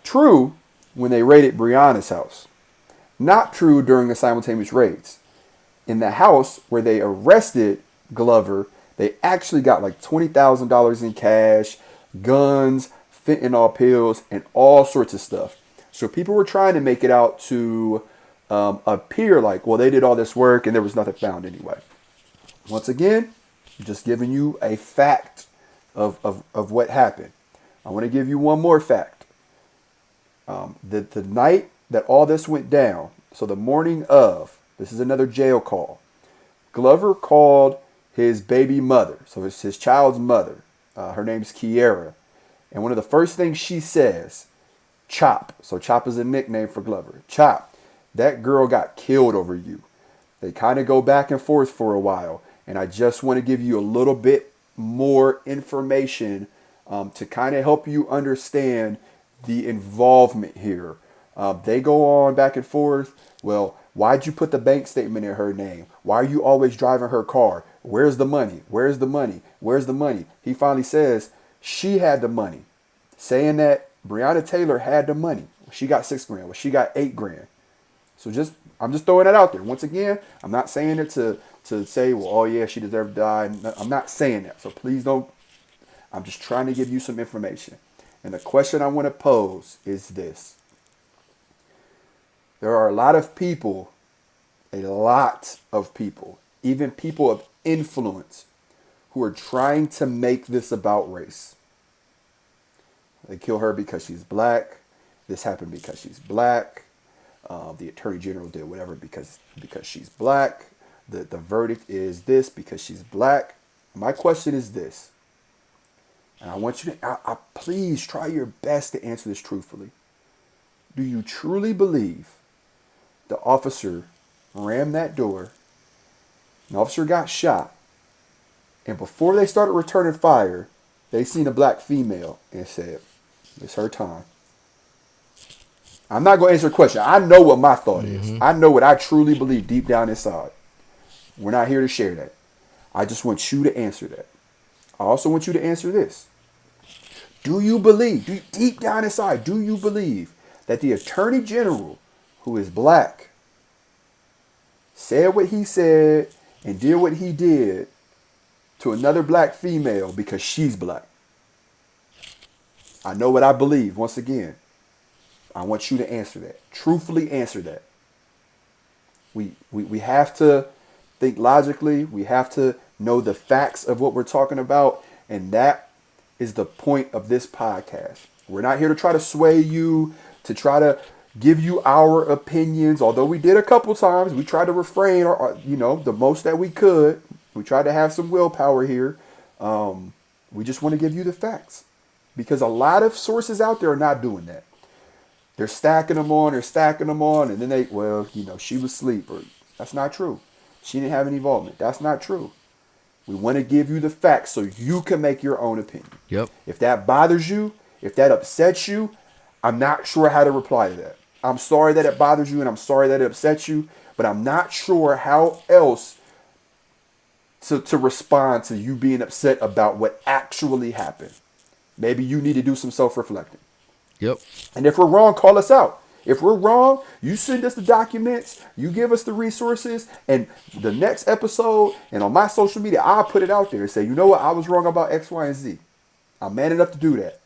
True when they raided Breonna's house. Not true during the simultaneous raids. In the house where they arrested Glover, they actually got like $20,000 in cash, guns, fentanyl pills, and all sorts of stuff. So people were trying to make it out to appear like, well, they did all this work and there was nothing found anyway. Once again, I'm just giving you a fact of what happened. I want to give you one more fact. The night that all this went down, so the morning of, this is another jail call. Glover called his baby mother, so it's his child's mother. Her name's Kiera. And one of the first things she says, Chop. So Chop is a nickname for Glover. Chop, that girl got killed over you. They kind of go back and forth for a while. And I just want to give you a little bit more information to kind of help you understand the involvement here. They go on back and forth. Well, why'd you put the bank statement in her name? Why are you always driving her car? Where's the money? Where's the money? Where's the money? He finally says she had the money, saying that Breonna Taylor had the money. She got $6 grand. Well, she got $8 grand. So I'm just throwing that out there. Once again, I'm not saying it to say, well, oh yeah, she deserved to die. I'm not saying that. So please don't. I'm just trying to give you some information. And the question I want to pose is this. There are a lot of people, even people of influence, who are trying to make this about race. They kill her because she's black. This happened because she's black. The Attorney General did whatever because she's black. The verdict is this because she's black. My question is this. And I want you to please try your best to answer this truthfully. Do you truly believe the officer rammed that door, an officer got shot, and before they started returning fire, they seen a black female and said, It's her time. I'm not going to answer a question. I know what my thought is. I know what I truly believe deep down inside. We're not here to share that. I just want you to answer that. I also want you to answer this. Do you believe, deep down inside, do you believe that the Attorney General, who is black, said what he said and did what he did to another black female because she's black? I know what I believe. Once again, I want you to answer that. Truthfully answer that. We have to think logically. We have to know the facts of what we're talking about. And that is the point of this podcast. We're not here to try to sway you, to try to give you our opinions. Although we did a couple times, we tried to refrain, the most that we could. We tried to have some willpower here. We just want to give you the facts. Because a lot of sources out there are not doing that. They're stacking them on, and then she was asleep. Or that's not true. She didn't have any involvement. That's not true. We want to give you the facts so you can make your own opinion.
Yep.
If that bothers you, if that upsets you, I'm not sure how to reply to that. I'm sorry that it bothers you and I'm sorry that it upsets you, but I'm not sure how else to respond to you being upset about what actually happened. Maybe you need to do some self-reflecting.
Yep.
And if we're wrong, call us out. If we're wrong, you send us the documents, you give us the resources, and the next episode and on my social media, I'll put it out there and say, you know what, I was wrong about X, Y, and Z. I'm man enough to do that.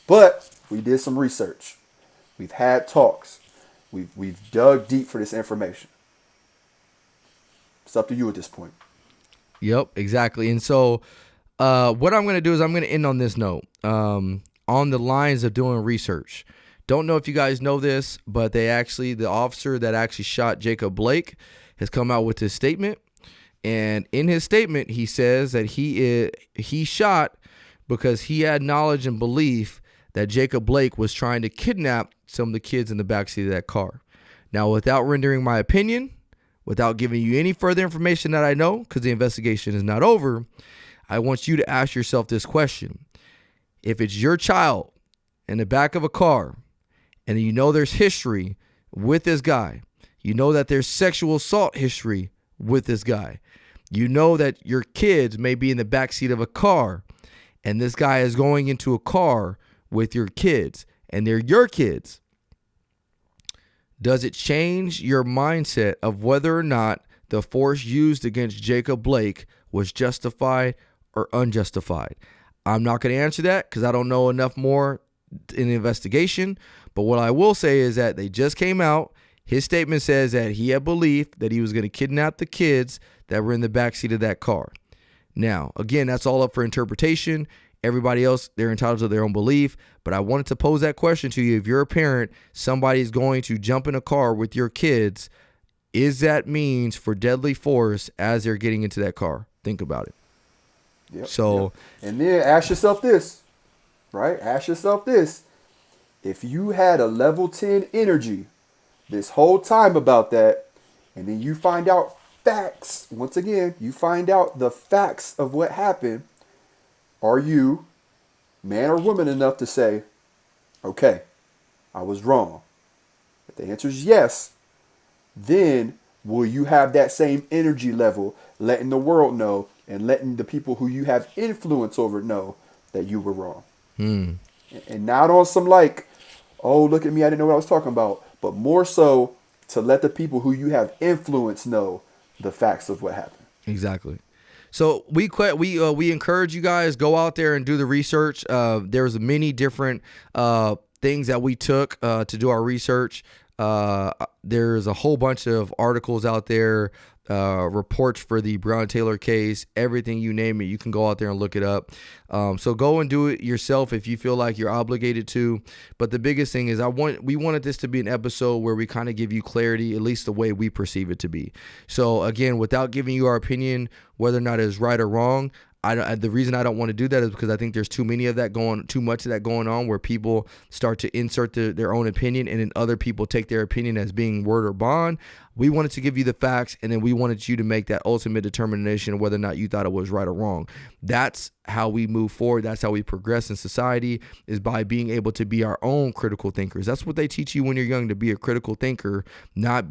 But we did some research. We've had talks. We've dug deep for this information. It's up to you at this point.
Yep, exactly. And so what I'm going to do is I'm going to end on this note. On the lines of doing research. Don't know if you guys know this, but the officer that actually shot Jacob Blake has come out with his statement. And in his statement, he says that he shot because he had knowledge and belief that Jacob Blake was trying to kidnap some of the kids in the backseat of that car. Now, without rendering my opinion, without giving you any further information that I know, because the investigation is not over, I want you to ask yourself this question. If it's your child in the back of a car and you know there's history with this guy, you know that there's sexual assault history with this guy, you know that your kids may be in the backseat of a car and this guy is going into a car with your kids and they're your kids, does it change your mindset of whether or not the force used against Jacob Blake was justified or unjustified? I'm not going to answer that because I don't know enough more in the investigation. But what I will say is that they just came out. His statement says that he had belief that he was going to kidnap the kids that were in the backseat of that car. Now, again, that's all up for interpretation. Everybody else, they're entitled to their own belief. But I wanted to pose that question to you. If you're a parent, somebody's going to jump in a car with your kids, is that means for deadly force as they're getting into that car? Think about it.
Yep,
so,
yep. And then ask yourself this, right? Ask yourself this. If you had a level 10 energy this whole time about that, and then you find out facts, once again, you find out the facts of what happened, are you man or woman enough to say, okay, I was wrong? If the answer is yes, then will you have that same energy level, letting the world know and letting the people who you have influence over know that you were wrong? And not on some oh, look at me, I didn't know what I was talking about, but more so to let the people who you have influence know the facts of what happened.
Exactly. So we encourage you guys, go out there and do the research. There's many different things that we took to do our research. There's a whole bunch of articles out there, reports for the Breonna Taylor case, everything, you name it, you can go out there and look it up. So go and do it yourself if you feel like you're obligated to. But the biggest thing is we wanted this to be an episode where we kind of give you clarity, at least the way we perceive it to be. So again, without giving you our opinion, whether or not it's right or wrong, The reason I don't want to do that is because I think there's too much of that going on, where people start to insert their own opinion, and then other people take their opinion as being word or bond. We wanted to give you the facts, and then we wanted you to make that ultimate determination of whether or not you thought it was right or wrong. That's how we move forward. That's how we progress in society, is by being able to be our own critical thinkers. That's what they teach you when you're young, to be a critical thinker, not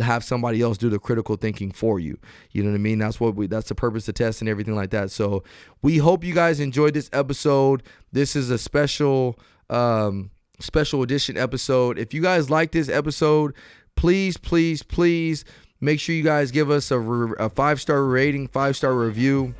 have somebody else do the critical thinking for you. You know what I mean? That's the purpose of tests and everything like that. So we hope you guys enjoyed this episode. This is a special edition episode. If you guys like this episode, please make sure you guys give us a 5-star rating, 5-star review.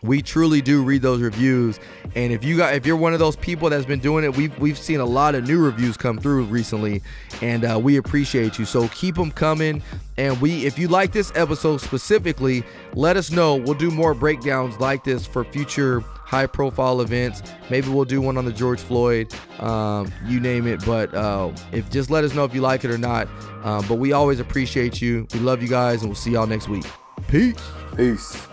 We truly do read those reviews, and if you're one of those people that's been doing it, we've seen a lot of new reviews come through recently, and we appreciate you. So keep them coming. And if you like this episode specifically, let us know. We'll do more breakdowns like this for future high-profile events. Maybe we'll do one on the George Floyd, you name it. But just let us know if you like it or not. But we always appreciate you. We love you guys, and we'll see y'all next week. Peace.